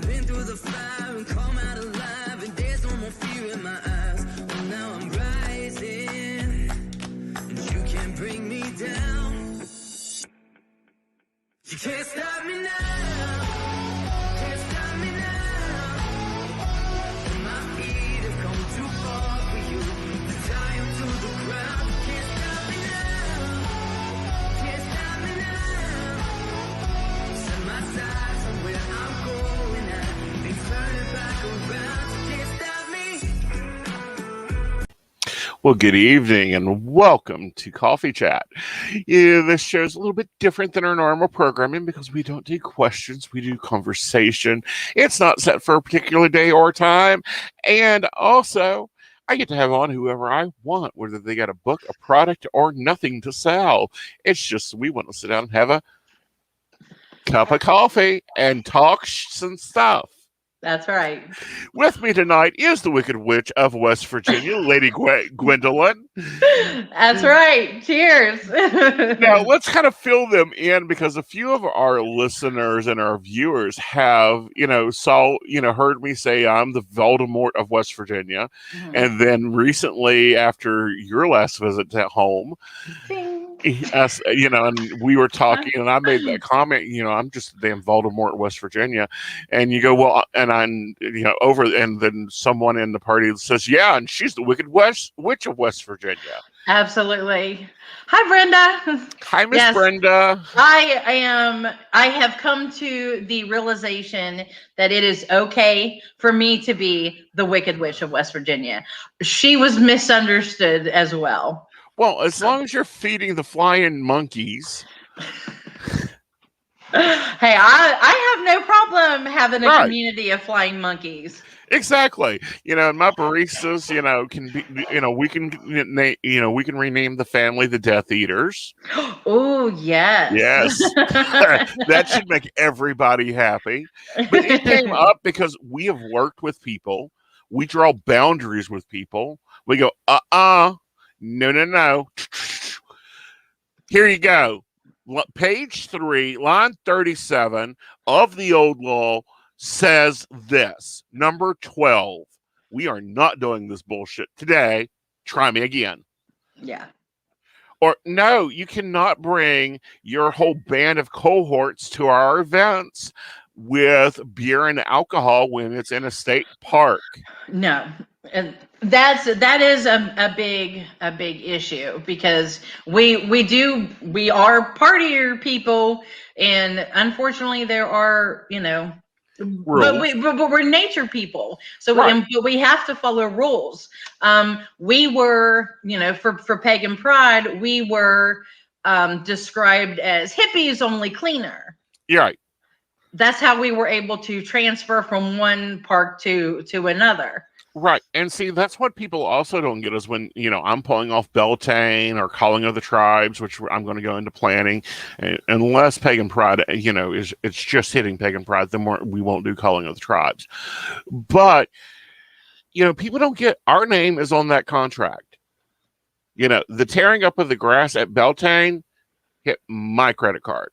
been through the fire and come out alive, and there's no more fear in my eyes. Well, now I'm rising, and you can't bring me down. You can't stop me now. Can't stop me now. And my feet have come too far for you to tie them to the ground. You can't stop me now. Can't stop me now. Set my sights on where I'm going at. Be turning back around. You can't stop me. Well, good evening and welcome to Coffee Chat. Yeah, this show is a little bit different than our normal programming because we don't do questions, we do conversation. It's not set for a particular day or time. And also, I get to have on whoever I want, whether they got a book, a product, or nothing to sell. It's just we want to sit down and have a cup of coffee and talk some stuff. That's right. With me tonight is the Wicked Witch of West Virginia, Lady Gwendolyn. That's right. Cheers. Now, let's kind of fill them in because a few of our listeners and our viewers have, heard me say I'm the Voldemort of West Virginia. Mm-hmm. And then recently, after your last visit at home, and we were talking and I made that comment, I'm just the damn Voldemort of West Virginia. And you go, well, and I'm, and then someone in the party says, yeah, and she's the Wicked Witch of West Virginia. Absolutely. Hi, Brenda. Hi, Miss Brenda. I have come to the realization that it is okay for me to be the Wicked Witch of West Virginia. She was misunderstood as well. Well, as long as you're feeding the flying monkeys. Hey, I have no problem having a community of flying monkeys. Exactly. My baristas, can be, we can rename the family the Death Eaters. Oh, yes. Yes. That should make everybody happy. But it came up because we have worked with people. We draw boundaries with people. We go, no. Here you go. Page 3, line 37 of the old law says this. Number 12. We are not doing this bullshit today. Try me again. Yeah. Or no, you cannot bring your whole band of cohorts to our events with beer and alcohol when it's in a state park. No. And that is a big issue because we are partier people, and unfortunately there are rules. But we're nature people, so we have to follow rules. We were for Pagan Pride we were described as hippies only cleaner. You're right. That's how we were able to transfer from one park to another. Right. And see, that's what people also don't get is when, I'm pulling off Beltane or Calling of the Tribes, which I'm going to go into planning. And unless Pagan Pride, it's just hitting Pagan Pride, then we won't do Calling of the Tribes. But, people don't get our name is on that contract. The tearing up of the grass at Beltane hit my credit card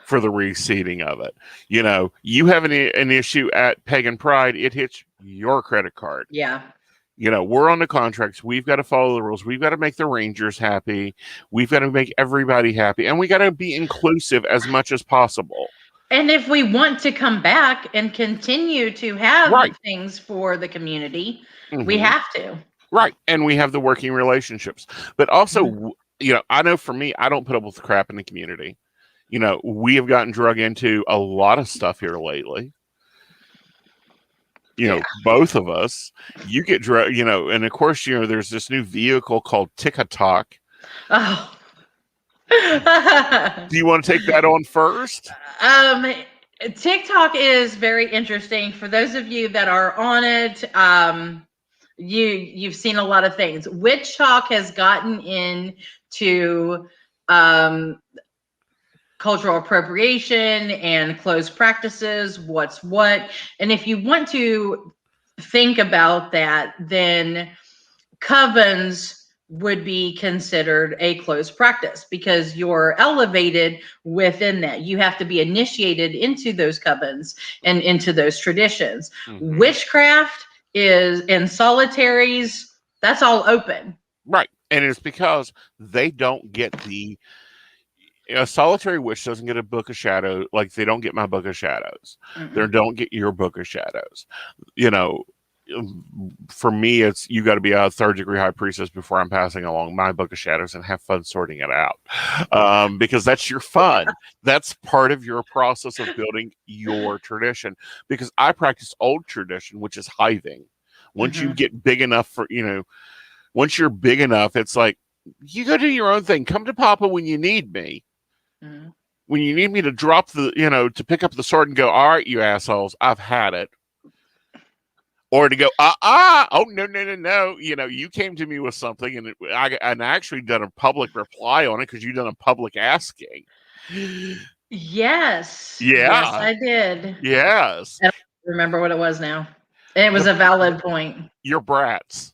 for the reseeding of it. You have an issue at Pagan Pride, it hits your credit card. Yeah. We're on the contracts. We've got to follow the rules. We've got to make the Rangers happy. We've got to make everybody happy. And we got to be inclusive as much as possible. And if we want to come back and continue to have things for the community, we have to. Right. And we have the working relationships. But also, I know for me, I don't put up with crap in the community. We have gotten drug into a lot of stuff here lately. Both of us. You get drug, and of course, there's this new vehicle called TikTok. Oh. Do you want to take that on first? TikTok is very interesting. For those of you that are on it, you've seen a lot of things. Witch Talk has gotten into cultural appropriation and closed practices, what's what. And if you want to think about that, then covens would be considered a closed practice because you're elevated within that. You have to be initiated into those covens and into those traditions. Mhm. Witchcraft is in solitaries, that's all open. Right. And it's because they don't get the solitary witch doesn't get a book of shadows, like they don't get my book of shadows. They don't get your book of shadows. You know, for me, it's you got to be a third degree high priestess before I'm passing along my book of shadows and have fun sorting it out, because that's your fun. That's part of your process of building your tradition. Because I practice old tradition, which is hiving. Once you get big enough for once you're big enough, it's like you go do your own thing. Come to Papa when you need me. When you need me to drop to pick up the sword and go, all right, you assholes, I've had it. Or to go, oh, no. You came to me with something and I actually done a public reply on it because you done a public asking. Yes. Yeah. Yes, I did. Yes. I don't remember what it was now. And it was a valid point. Your brats.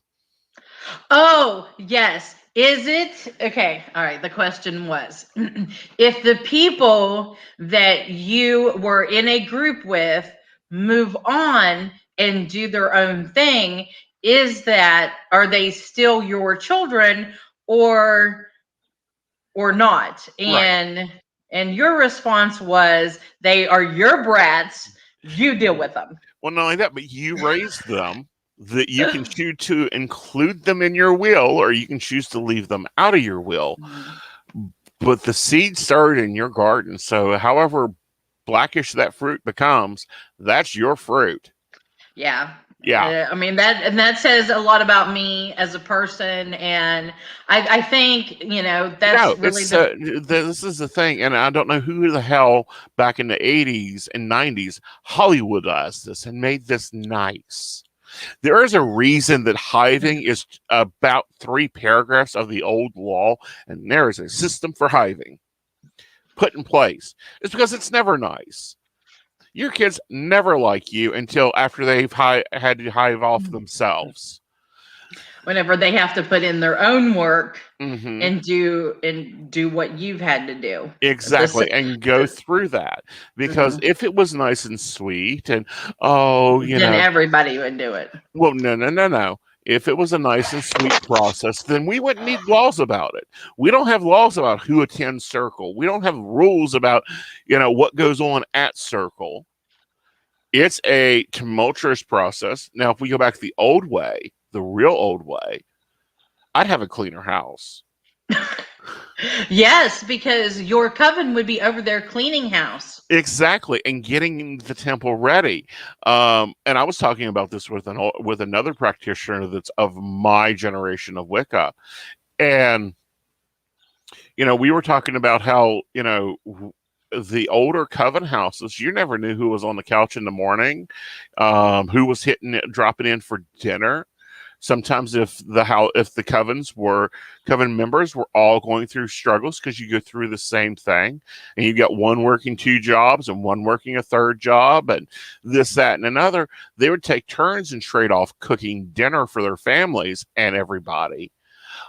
Oh, yes. Is it? Okay. All right. The question was if the people that you were in a group with move on and do their own thing, are they still your children or not? Right. And your response was they are your brats. You deal with them. Well, not only that, but you raised them. That you can choose to include them in your will, or you can choose to leave them out of your will. But the seed started in your garden, so however blackish that fruit becomes, that's your fruit. Yeah. Yeah. I mean that says a lot about me as a person, and I think that's really this is the thing, and I don't know who the hell back in the 80s and 90s Hollywoodized this and made this nice. There is a reason that hiving is about 3 paragraphs of the old law, and there is a system for hiving put in place. It's because it's never nice. Your kids never like you until after they've had to hive off themselves. Whenever they have to put in their own work and do what you've had to do. Exactly. And go through that. Because if it was nice and sweet and then everybody would do it. Well, no. If it was a nice and sweet process, then we wouldn't need laws about it. We don't have laws about who attends circle. We don't have rules about, what goes on at circle. It's a tumultuous process. Now, if we go back to the old way, the real old way, I'd have a cleaner house. Yes, because your coven would be over there cleaning house. Exactly, and getting the temple ready. And I was talking about this with another practitioner that's of my generation of Wicca. And, we were talking about how, the older coven houses, you never knew who was on the couch in the morning, who was dropping in for dinner. Sometimes if the coven members were all going through struggles, because you go through the same thing, and you got one working 2 jobs and one working a 3rd job and this, that, and another, they would take turns and trade off cooking dinner for their families and everybody,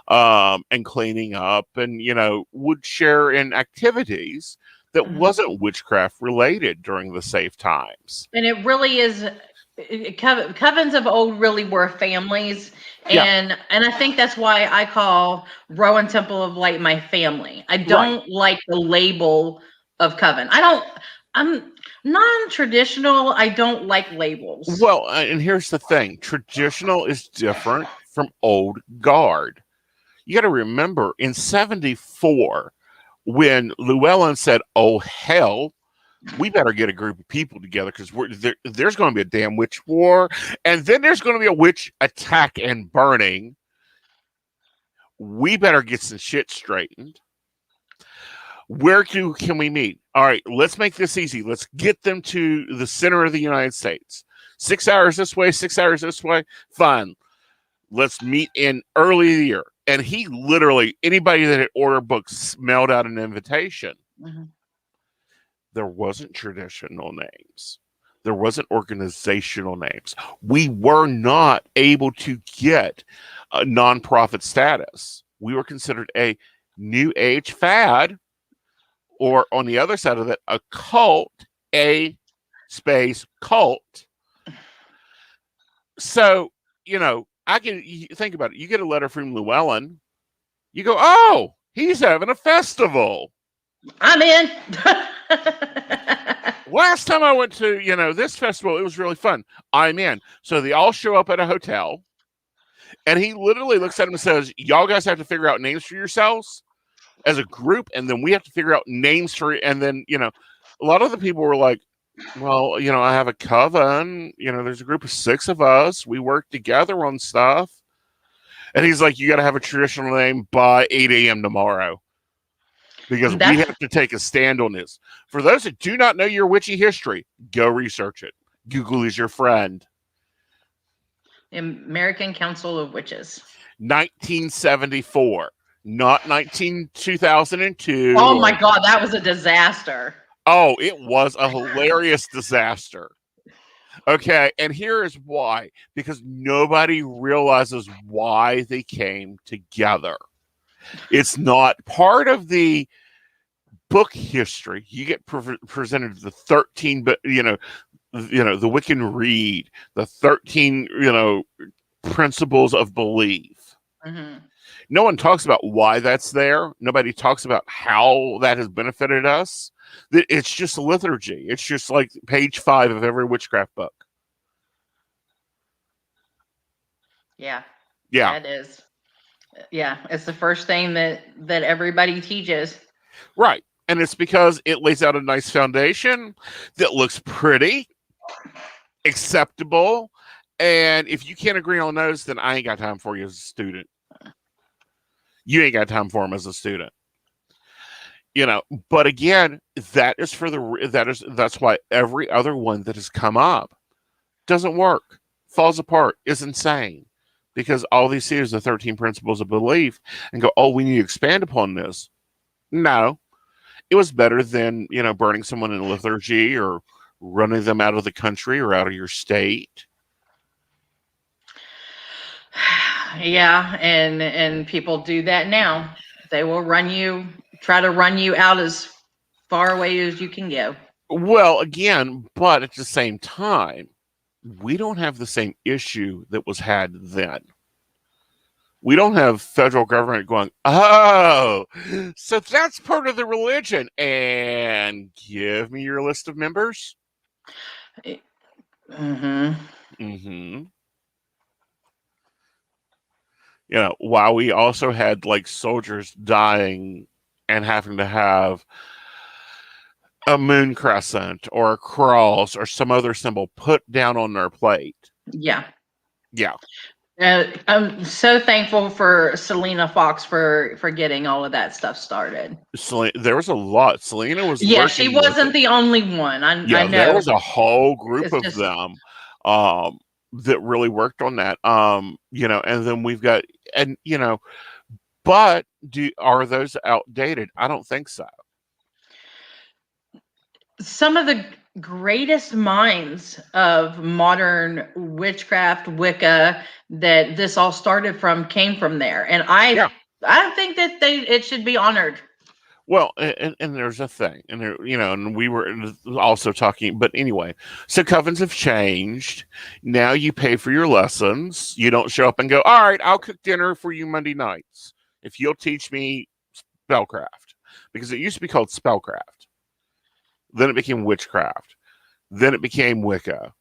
and cleaning up, and would share in activities that wasn't witchcraft related during the safe times. And it really is. Covens of old really were families, and I think that's why I call Rowan Temple of Light my family. I don't like the label of coven. I'm non-traditional. I don't like labels. Well, and here's the thing: traditional is different from old guard. You got to remember, in '74, when Llewellyn said, "Oh hell, we better get a group of people together because there's going to be a damn witch war, and then there's going to be a witch attack and burning. We better get some shit straightened. Where can we meet? All right, let's make this easy. Let's get them to the center of the United States. 6 hours this way, 6 hours this way. Fine. Let's meet in early year." And he literally, anybody that had ordered books mailed out an invitation. There wasn't traditional names. There wasn't organizational names. We were not able to get a nonprofit status. We were considered a new age fad, or on the other side of that, a cult, a space cult. So, you think about it. You get a letter from Llewellyn. You go, oh, he's having a festival. I'm in. Last time I went to, this festival, it was really fun. I'm in. So they all show up at a hotel, and he literally looks at them and says, y'all guys have to figure out names for yourselves as a group, and then we have to figure out names for, and then, a lot of the people were like, well, I have a coven, there's a group of 6 of us. We work together on stuff. And he's like, you got to have a traditional name by 8 a.m. tomorrow. Because we have to take a stand on this. For those that do not know your witchy history, go research it. Google is your friend. American Council of Witches. 1974. Not 2002. Oh my God, that was a disaster. Oh, it was a hilarious disaster. Okay, and here is why. Because nobody realizes why they came together. It's not part of the book history. You get presented the 13, but the Wiccan Rede, the 13, principles of belief. Mm-hmm. No one talks about why that's there. Nobody talks about how that has benefited us. It's just liturgy. It's just like page 5 of every witchcraft book. Yeah. Yeah. That is. Yeah. It's the first thing that everybody teaches. Right. And it's because it lays out a nice foundation that looks pretty, acceptable. And if you can't agree on those, then I ain't got time for you as a student. You ain't got time for them as a student. But again, that's why every other one that has come up doesn't work, falls apart, is insane. Because all these see is the 13 principles of belief and go, oh, we need to expand upon this. No. It was better than, burning someone in liturgy or running them out of the country or out of your state. Yeah, and people do that now. They will try to run you out as far away as you can go. Well, again, but at the same time, we don't have the same issue that was had then. We don't have federal government going, oh, so that's part of the religion, and give me your list of members. Mm-hmm. Mm-hmm. While we also had like soldiers dying and having to have a moon crescent or a cross or some other symbol put down on their plate. Yeah. Yeah. I'm so thankful for Selena Fox for getting all of that stuff started. There was a lot. Selena was. Yeah, she wasn't the only one. I know. There was a whole group of them that really worked on that. And then we've got, but are those outdated? I don't think so. Some of the greatest minds of modern witchcraft, Wicca, that this all started from came from there, and I think that it should be honored. Well, and there's a thing, and there, and we were also talking, but anyway, so covens have changed. Now you pay for your lessons. You don't show up and go, all right, I'll cook dinner for you Monday nights if you'll teach me spellcraft, because it used to be called spellcraft. Then it became witchcraft. Then it became Wicca.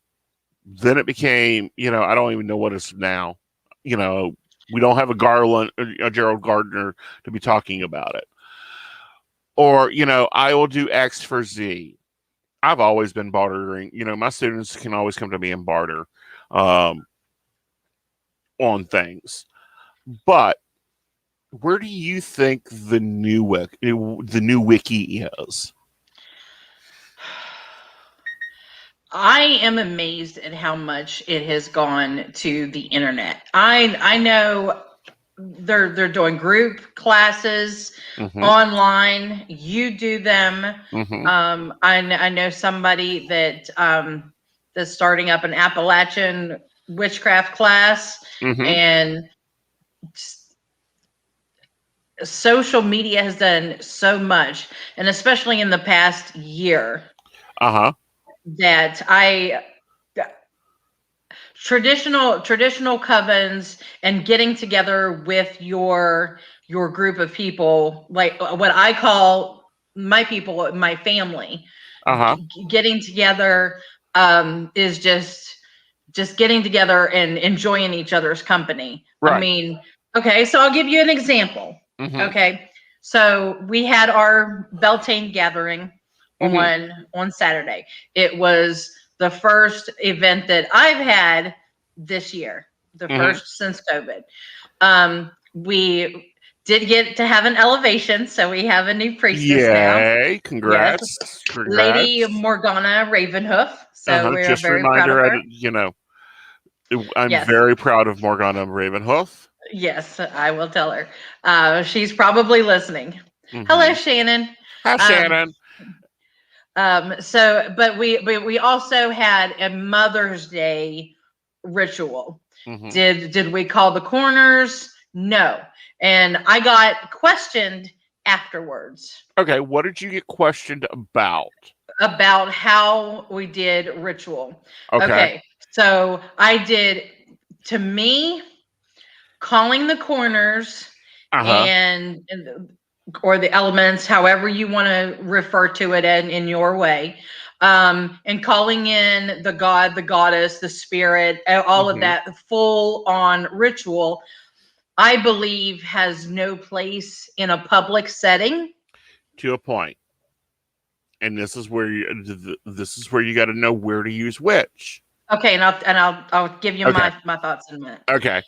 Then it became, I don't even know what it's now. We don't have a Gerald Gardner to be talking about it. Or, I will do X for Z. I've always been bartering. My students can always come to me and barter on things. But where do you think the new wiki is? I am amazed at how much it has gone to the internet. I know they're doing group classes online. You do them. Mm-hmm. I know somebody that's starting up an Appalachian witchcraft class, and social media has done so much, and especially in the past year, that traditional covens and getting together with your group of people, like what I call my people, my family, getting together is just getting together and enjoying each other's company. Right. I mean, okay, so I'll give you an example. Okay, so we had our Beltane gathering on Saturday. It was the first event that I've had this year, the first since COVID. We did get to have an elevation, so we have a new priestess now. Yay! Congrats. Yes. Congrats. Lady Morgana Ravenhoof. So we are Just very reminder, proud of her. you know, I'm Yes. very proud of Morgana Ravenhoof. Yes, I will tell her. She's probably listening. Hello, Shannon. Hi, Shannon. So, but we also had a Mother's Day ritual. Did we call the corners? No. And I got questioned afterwards. Okay, what did you get questioned about? About how we did ritual. Okay. So I did, to me, calling the corners and or the elements, however you want to refer to it in your way, and calling in the god, the goddess, the spirit, all of that full on ritual, I believe has no place in a public setting. To a point. And this is where you got to know where to use which. Okay, and I'll give you my thoughts in a minute. Okay.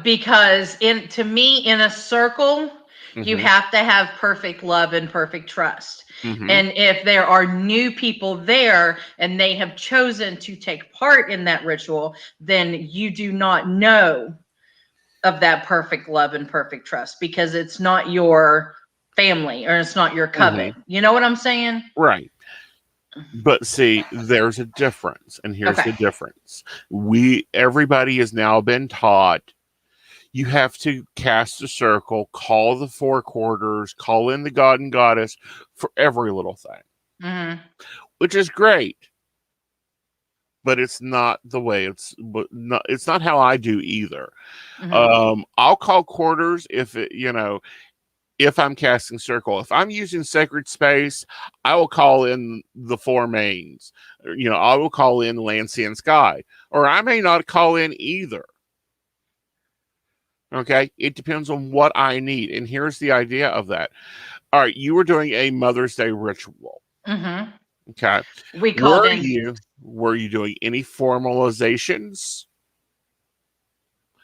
Because to me, in a circle, you have to have perfect love and perfect trust. And if there are new people there and they have chosen to take part in that ritual, then you do not know of that perfect love and perfect trust, because it's not your family or it's not your coven. You know what I'm saying? Right. But see, there's a difference, and here's the difference. Everybody has now been taught you have to cast a circle, call the four quarters, call in the god and goddess for every little thing, which is great. But it's not the way it's not how I do either. I'll call quarters if I'm casting circle. If I'm using sacred space, I will call in the four mains. I will call in land, sea, and sky. Or I may not call in either. Okay? It depends on what I need. And here's the idea of that. All right, you were doing a Mother's Day ritual. Okay. We called Were you doing any formalizations?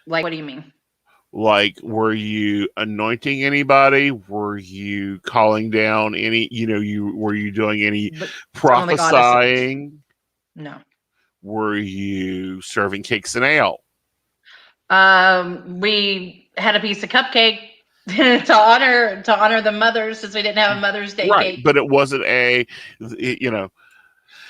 Like, what do you mean? Like, were you anointing anybody? Were you calling down any, were you doing any prophesying? No. Were you serving cakes and ale? We had a piece of cupcake to honor the mothers, since we didn't have a Mother's Day cake. But it wasn't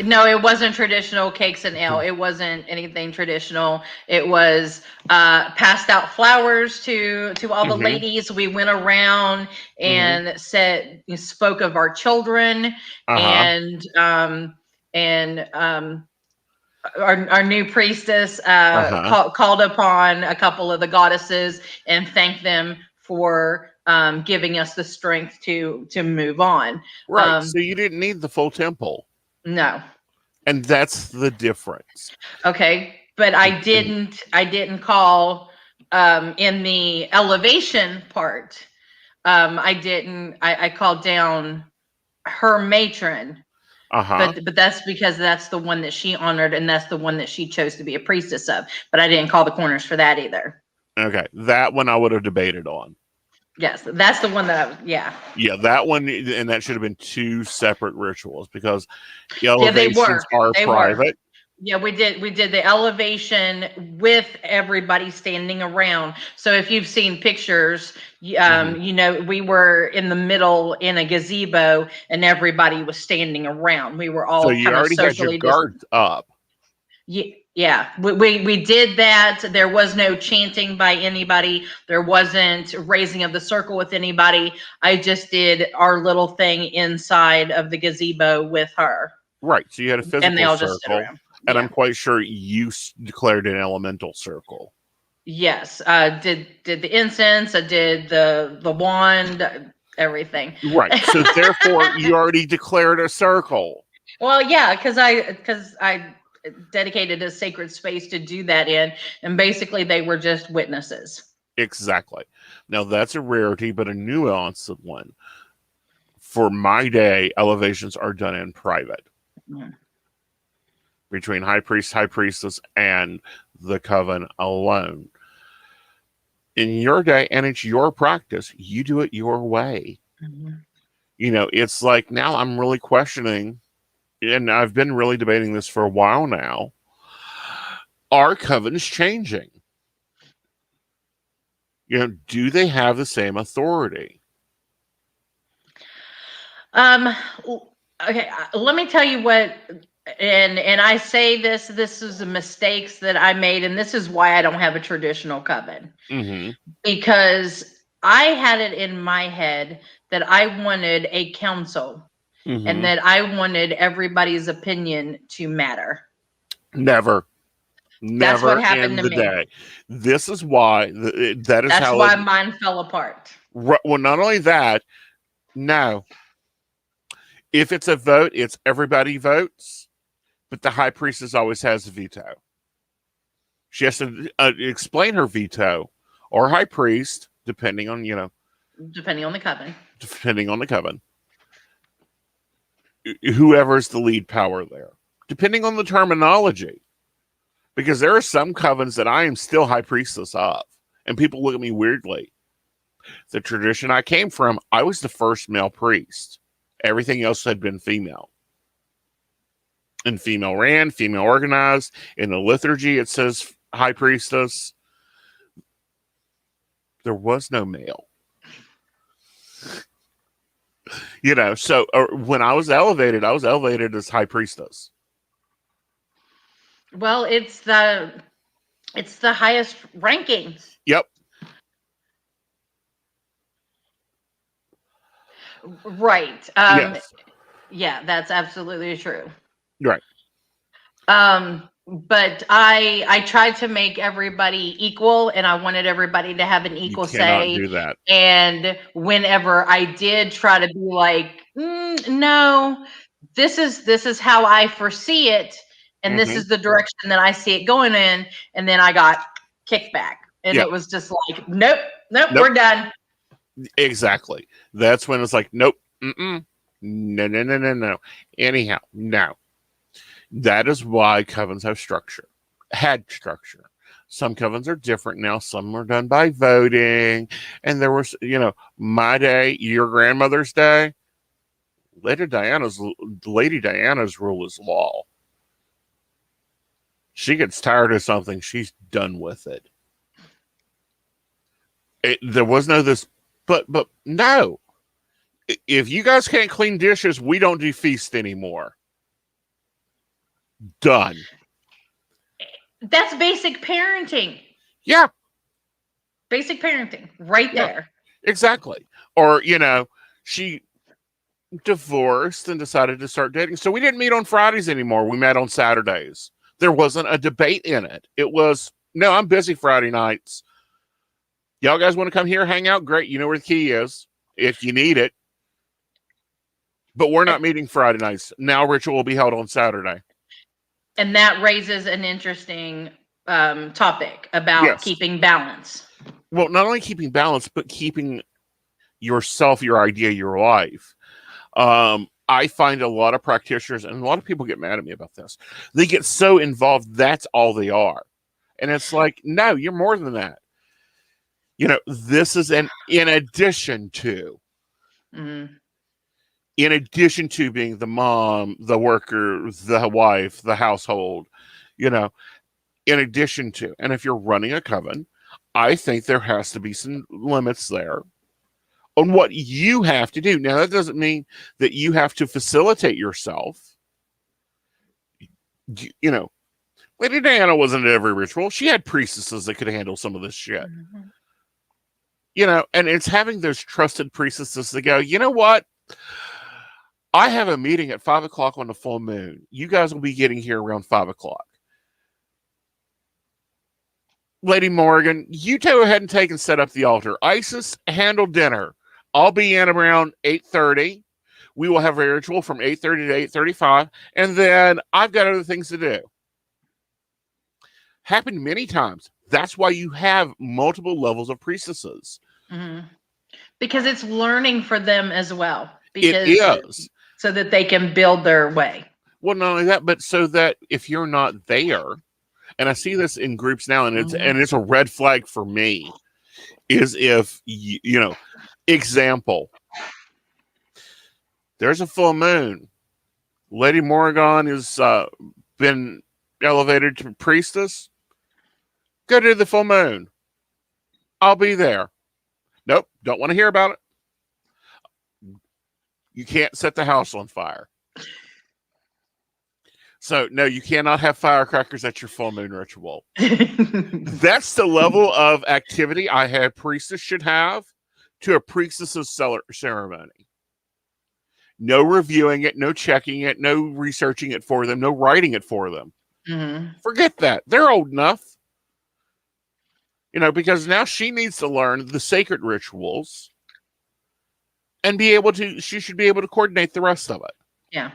No, it wasn't traditional cakes and ale. It wasn't anything traditional. It was passed out flowers to all the ladies. We went around and spoke of our children and our new priestess called upon a couple of the goddesses and thanked them for giving us the strength to move on. Right. So you didn't need the full temple. No. And that's the difference. Okay. But I didn't call in the elevation part. I called down her matron. But that's because that's the one that she honored, and that's the one that she chose to be a priestess of. But I didn't call the corners for that either. Okay. That one I would have debated on. Yes, that's the one that Yeah, that one, and that should have been two separate rituals, because the elevations are private. Yeah, we did the elevation with everybody standing around. So if you've seen pictures, we were in the middle in a gazebo, and everybody was standing around. We were all so you already had your guards up. Yeah, we did that. There was no chanting by anybody. There wasn't raising of the circle with anybody. I just did our little thing inside of the gazebo with her. Right. So you had a And they physical all just stood circle, around. and Yeah. I'm quite sure you declared an elemental circle. Yes, did the incense, I did the wand, everything. Right. So therefore, you already declared a circle. Well, yeah, because I dedicated a sacred space to do that in, and basically they were just witnesses. Exactly. Now that's a rarity, but a nuanced one. For my day, elevations are done in private between high priest, high priestess, and the coven alone. In your day, and it's your practice, you do it your way. You know, it's like now I'm really questioning, and I've been really debating this for a while now. Are covens changing? You know, do they have the same authority? Okay, let me tell you what, and I say this is the mistakes that I made, and this is why I don't have a traditional coven. Because I had it in my head that I wanted a council and that I wanted everybody's opinion to matter. Never. That's what happened in to the me. day. This is why That's how why mine fell apart. Well, not only that, no. If it's a vote, it's everybody votes, but the high priestess always has a veto. She has to explain her veto, or high priest, depending on Depending on the coven. Whoever's the lead power there, depending on the terminology. Because there are some covens that I am still high priestess of, and people look at me weirdly. The tradition I came from, I was the first male priest. Everything else had been female. And female ran, female organized. In the liturgy, it says high priestess. There was no male. You know, so when I was elevated as high priestess. Well, it's the highest ranking. Yep. Right. Yes. Yeah, that's absolutely true. Right. But I tried to make everybody equal, and I wanted everybody to have an equal say. Do that. And whenever I did try to be like, no, this is how I foresee it, and this is the direction that I see it going in, and then I got kicked back, and it was just like, nope, we're done. Exactly. That's when it's like, nope, no. Anyhow, no. That is why covens have structure. Had structure. Some covens are different now. Some are done by voting. And there was, my day, your grandmother's day. Lady Diana's rule is law. She gets tired of something, she's done with it. There was no this, but no. If you guys can't clean dishes, we don't do feast anymore. Done. That's basic parenting. Yeah. Basic parenting right there. Exactly. Or, she divorced and decided to start dating. So we didn't meet on Fridays anymore. We met on Saturdays. There wasn't a debate in it. It was, no, I'm busy Friday nights. Y'all guys want to come here, hang out? Great. You know where the key is if you need it. But we're not meeting Friday nights. Now ritual will be held on Saturday. And that raises an interesting topic about keeping balance. Well, not only keeping balance, but keeping yourself, your idea, your life. I find a lot of practitioners, and a lot of people get mad at me about this. They get so involved, that's all they are. And it's like, no, you're more than that. This is in addition to. Mm-hmm. In addition to being the mom, the worker, the wife, the household, in addition to. And if you're running a coven, I think there has to be some limits there on what you have to do. Now, that doesn't mean that you have to facilitate yourself. Lady Diana wasn't at every ritual. She had priestesses that could handle some of this shit. Mm-hmm. You know, and it's having those trusted priestesses that go, you know what? I have a meeting at 5 o'clock on the full moon. You guys will be getting here around 5 o'clock. Lady Morgan, you go ahead and take and set up the altar. Isis, handle dinner. I'll be in around 8:30. We will have a ritual from 8:30 to 8:35. And then I've got other things to do. Happened many times. That's why you have multiple levels of priestesses. Mm-hmm. Because it's learning for them as well. Because it is. So that they can build their way. Well, not only that, but so that if you're not there, and I see this in groups now, and it's a red flag for me, is if, you know, example, there's a full moon. Lady Morgan has been elevated to priestess. Go to the full moon. I'll be there. Nope, don't want to hear about it. You can't set the house on fire. So, no, you cannot have firecrackers at your full moon ritual. That's the level of activity I had priestess should have to a priestess's ceremony. No reviewing it, no checking it, no researching it for them, no writing it for them. Mm-hmm. Forget that. They're old enough. You know, because now she needs to learn the sacred rituals and she should be able to coordinate the rest of it. Yeah.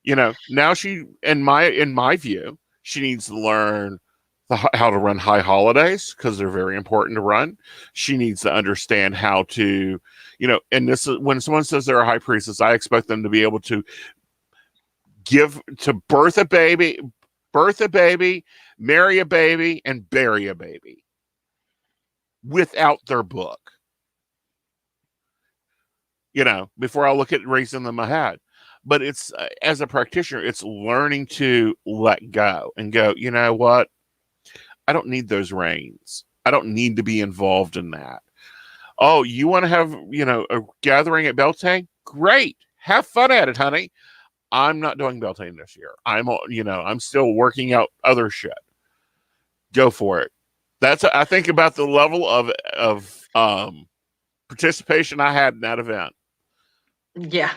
You know, now in my view, she needs to learn how to run high holidays because they're very important to run. She needs to understand how to, you know, and this is when someone says they're a high priestess, I expect them to be able to birth a baby, marry a baby, and bury a baby without their book. You know, before I look at raising them ahead. But it's, as a practitioner, it's learning to let go and go, you know what? I don't need those reins. I don't need to be involved in that. Oh, you want to have, you know, a gathering at Beltane? Great. Have fun at it, honey. I'm not doing Beltane this year. I'm still working out other shit. Go for it. I think about the level of participation I had in that event. Yeah.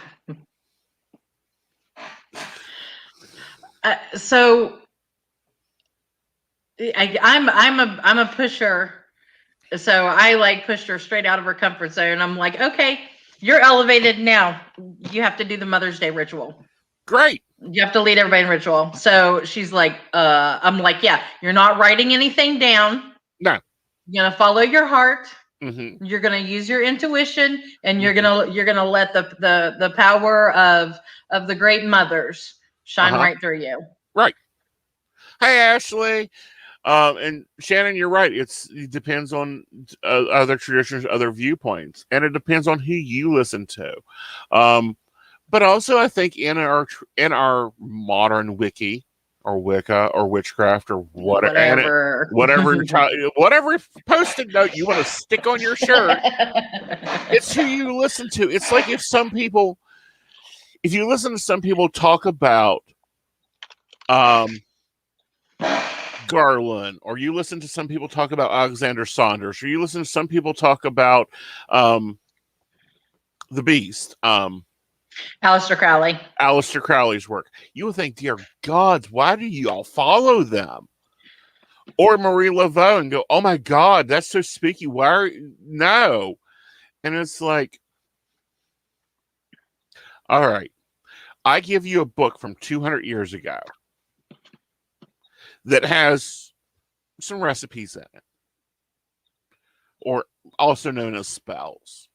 So I'm a pusher. So I like pushed her straight out of her comfort zone. I'm like, okay, you're elevated now. You have to do the Mother's Day ritual. Great. You have to lead everybody in ritual. So she's like, I'm like, yeah, you're not writing anything down. No. You're gonna follow your heart. Mm-hmm. You're gonna use your intuition, and you're gonna let the power of the great mothers shine right through you. Right. Hey, Ashley. And Shannon, you're right. It depends on other traditions, other viewpoints, and it depends on who you listen to. But also, I think in our modern wiki or Wicca or witchcraft or whatever post-it note you want to stick on your shirt, it's who you listen to. It's like if you listen to some people talk about Garland, or you listen to some people talk about Alexander Saunders, or you listen to some people talk about the Beast, Aleister Crowley's work, you would think, dear gods, why do you all follow them? Or Marie Laveau and go, oh my God, that's so spooky. No. And it's like, all right, I give you a book from 200 years ago that has some recipes in it, or also known as spells,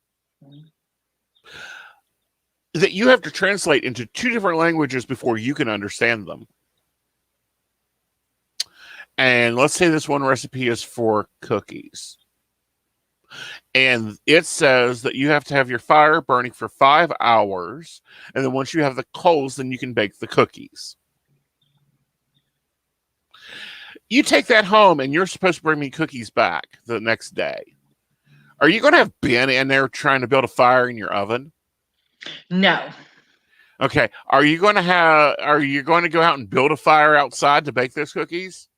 that you have to translate into 2 different languages before you can understand them. And let's say this one recipe is for cookies. And it says that you have to have your fire burning for 5 hours. And then once you have the coals, then you can bake the cookies. You take that home and you're supposed to bring me cookies back the next day. Are you going to have Ben in there trying to build a fire in your oven? No. Okay. Are you going to go out and build a fire outside to bake those cookies?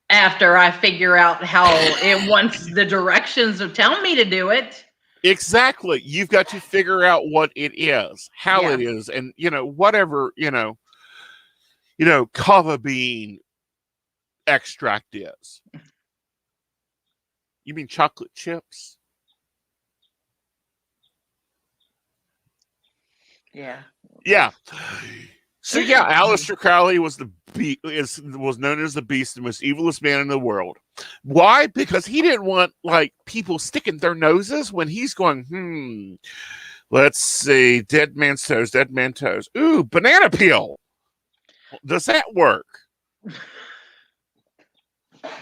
After I figure out how it wants the directions of telling me to do it. Exactly. You've got to figure out what it is, how Yeah. it is, and whatever, kava bean extract is. You mean chocolate chips? Yeah. Yeah. So yeah, Aleister Crowley was was known as the beast, the most evilest man in the world. Why? Because he didn't want like people sticking their noses when he's going, let's see, dead man's toes, dead man toes. Ooh, banana peel. Does that work?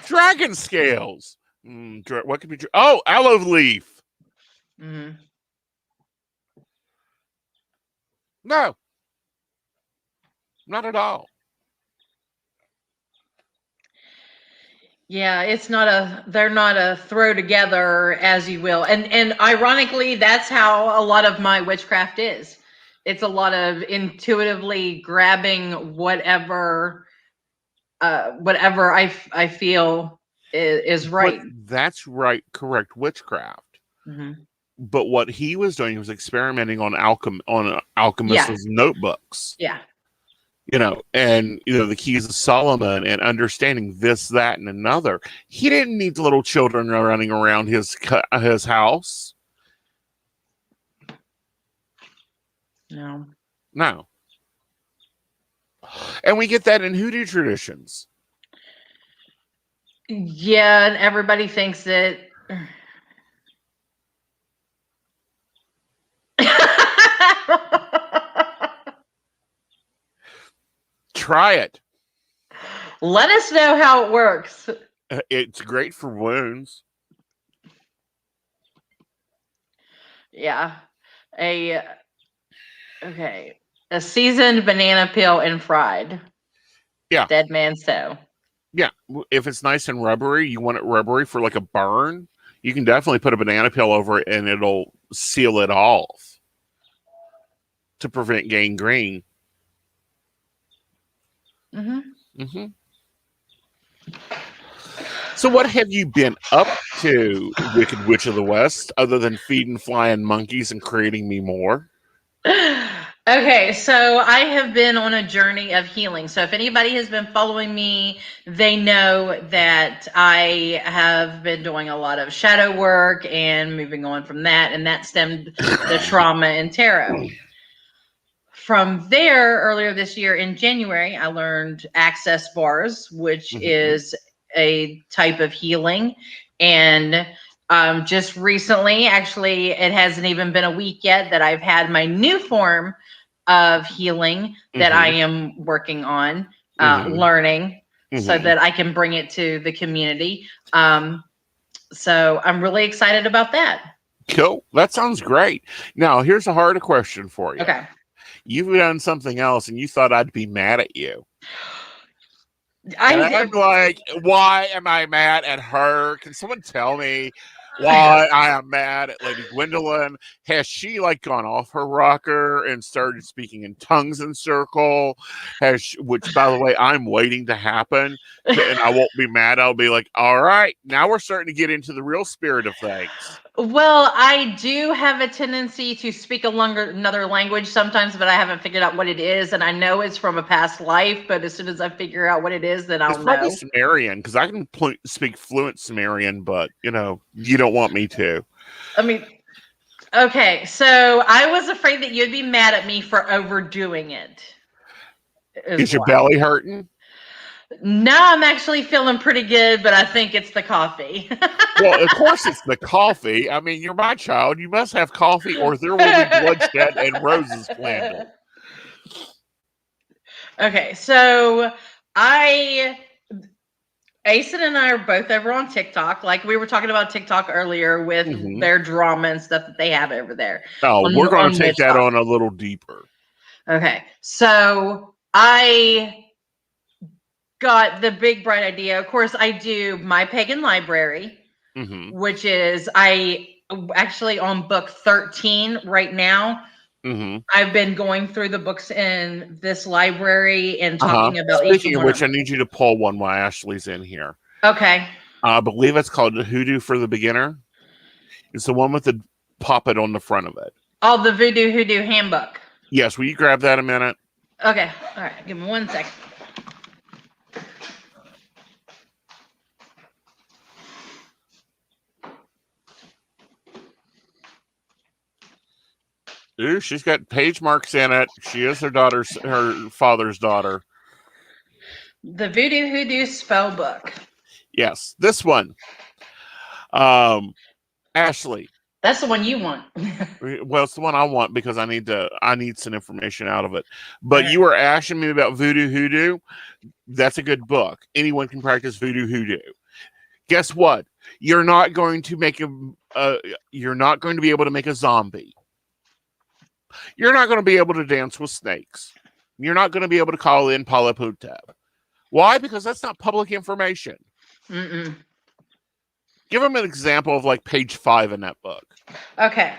Dragon scales. What could be? Oh, aloe leaf. Mm-hmm. No, not at all. Yeah, they're not a throw together as you will. And ironically, that's how a lot of my witchcraft is. It's a lot of intuitively grabbing whatever I feel is right. But that's right, correct witchcraft. Mm-hmm. But what he was doing was experimenting on alchemists' notebooks. Yeah. And the keys of Solomon and understanding this, that, and another. He didn't need the little children running around his house. No. And we get that in hoodoo traditions. Yeah, and everybody thinks that. Try it. Let us know how it works. It's great for wounds. Yeah. A seasoned banana peel and fried. Yeah. Dead man's toe. Yeah. If it's nice and rubbery, you want it rubbery for like a burn, you can definitely put a banana peel over it and it'll seal it off to prevent gangrene. Mm-hmm. So what have you been up to, Wicked Witch of the West, other than feeding flying monkeys and creating me more? Okay, so I have been on a journey of healing. So if anybody has been following me, they know that I have been doing a lot of shadow work and moving on from that, and that stemmed the trauma and tarot. From there, earlier this year in January, I learned access bars, which is a type of healing. And just recently, actually, it hasn't even been a week yet that I've had my new form of healing that I am working on, learning, so that I can bring it to the community. So I'm really excited about that. Cool. That sounds great. Now, here's a harder question for you. Okay. You've done something else and you thought I'd be mad at you. I'm like, why am I mad at her? Can someone tell me why I am mad at Lady Gwendolyn? Has she like gone off her rocker and started speaking in tongues in circle? Which, by the way, I'm waiting to happen, and I won't be mad. I'll be like, all right, now we're starting to get into the real spirit of things. Well, I do have a tendency to speak another language sometimes, but I haven't figured out what it is, and I know it's from a past life. But as soon as I figure out what it is, then I'll know. It's probably Sumerian, because I can speak fluent Sumerian, but you don't want me to. I mean, okay, so I was afraid that you'd be mad at me for overdoing it. Is your belly hurting? No, I'm actually feeling pretty good, but I think it's the coffee. Well, of course it's the coffee. I mean, you're my child. You must have coffee, or there will be bloodshed and roses planted. Okay, so Aeson and I are both over on TikTok. Like we were talking about TikTok earlier with their drama and stuff that they have over there. Oh, we're going to take that on a little deeper. Okay, so I got the big bright idea. Of course, I do my pagan library, which is I actually on book 13 right now. Mm-hmm. I've been going through the books in this library and Uh-huh. talking about each Speaking of one. which, I need you to pull one while Ashley's in here. Okay. I believe it's called Hoodoo for the Beginner. It's the one with the puppet on the front of it. Oh, the Voodoo Hoodoo Handbook. Yes, will you grab that a minute? Okay. All right. Give me 1 second. Ooh, she's got page marks in it. She is her father's daughter. The Voodoo Hoodoo Spell Book. Yes, this one. Ashley. That's the one you want. Well, it's the one I want because I need some information out of it. But Okay. you were asking me about Voodoo Hoodoo. That's a good book. Anyone can practice Voodoo Hoodoo. Guess what? You're not going to make you're not going to be able to make a zombie. You're not going to be able to dance with snakes. You're not going to be able to call in Palaputep. Why? Because that's not public information. Mm-mm. Give them an example of like page 5 in that book. Okay.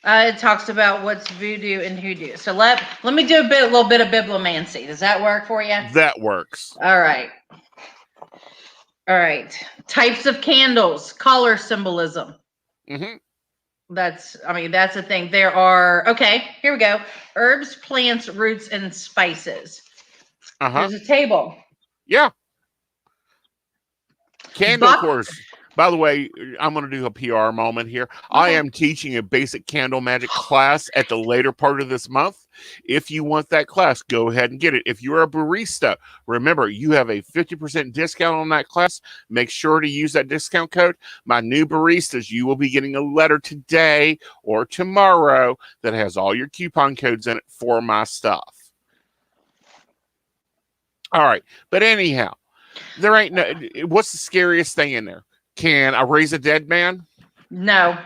It talks about what's voodoo and hoodoo. So let me do a little bit of bibliomancy. Does that work for you? That works. All right. All right. Types of candles, color symbolism. Mm-hmm. That's a thing. There are, okay, here we go. Herbs, plants, roots, and spices. Uh-huh. There's a table. Yeah. Candle course. By the way, I'm going to do a PR moment here. Okay. I am teaching a basic candle magic class at the later part of this month. If you want that class, go ahead and get it. If you're a barista, remember, you have a 50% discount on that class. Make sure to use that discount code. My new baristas, you will be getting a letter today or tomorrow that has all your coupon codes in it for my stuff. All right. But anyhow, there ain't no, what's the scariest thing in there? Can I raise a dead man? No.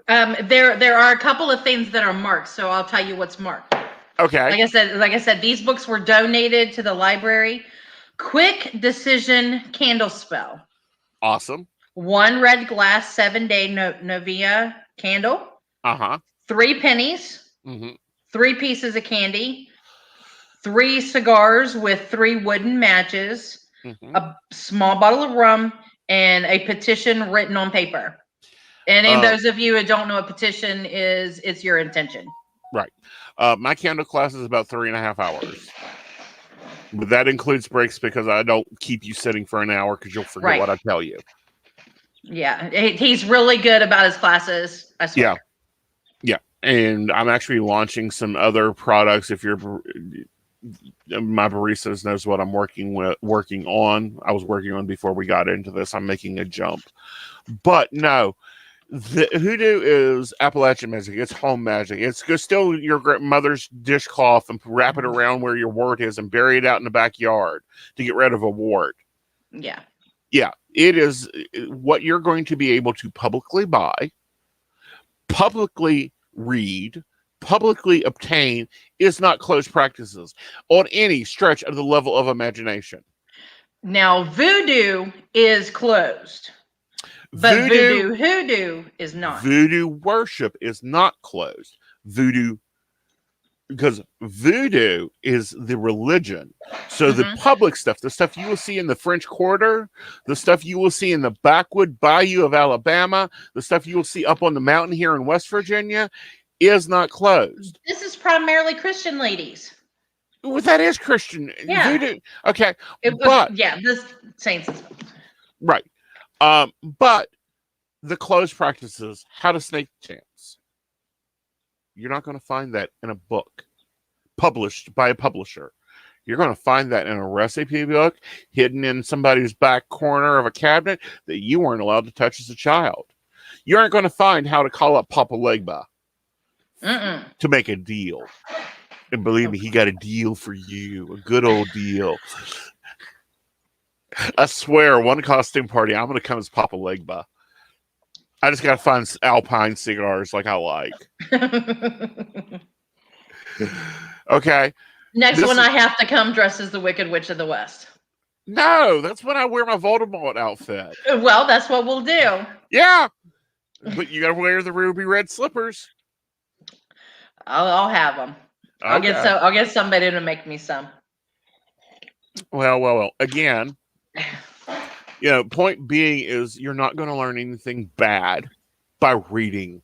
There are a couple of things that are marked, so I'll tell you what's marked. Okay. Like I said, these books were donated to the library. Quick decision candle spell. Awesome. 1 red glass 7-day novia candle. 3 pennies. Mm-hmm. 3 pieces of candy. 3 cigars with 3 wooden matches. Mm-hmm. A small bottle of rum. And a petition written on paper. And those of you who don't know what petition is, it's your intention. Right. My candle class is about 3.5 hours. But that includes breaks because I don't keep you sitting for an hour because you'll forget what I tell you. Yeah. He's really good about his classes, I swear. Yeah. And I'm actually launching some other products. If you're... my baristas knows what I'm working on. I was working on before we got into this. I'm making a jump. But no, the hoodoo is Appalachian magic. It's home magic. It's still your grandmother's dishcloth and wrap it around where your wart is and bury it out in the backyard to get rid of a wart. Yeah. Yeah. It is what you're going to be able to publicly buy, publicly read, publicly obtain is not closed practices on any stretch of the level of imagination. Now, voodoo is closed, but voodoo hoodoo is not. Voodoo worship is not closed. Because voodoo is the religion. So the public stuff, the stuff you will see in the French Quarter, the stuff you will see in the backwood bayou of Alabama, the stuff you will see up on the mountain here in West Virginia, is not closed. This is primarily Christian ladies. Well, that is Christian. Yeah. Voodoo. Okay. This saints. Right. But the closed practices, how to snake chance. You're not going to find that in a book published by a publisher. You're going to find that in a recipe book hidden in somebody's back corner of a cabinet that you weren't allowed to touch as a child. You aren't going to find how to call up Papa Legba to make a deal. And believe me, he got a deal for you. A good old deal. I swear, one costume party, I'm going to come as Papa Legba. I just got to find Alpine cigars like I like. Okay. Next one, I have to come dressed as the Wicked Witch of the West. No, that's when I wear my Voldemort outfit. Well, that's what we'll do. Yeah, but you gotta wear the ruby red slippers. I'll have them. I'll get somebody to make me some. Well. Again, point being is you're not going to learn anything bad by reading.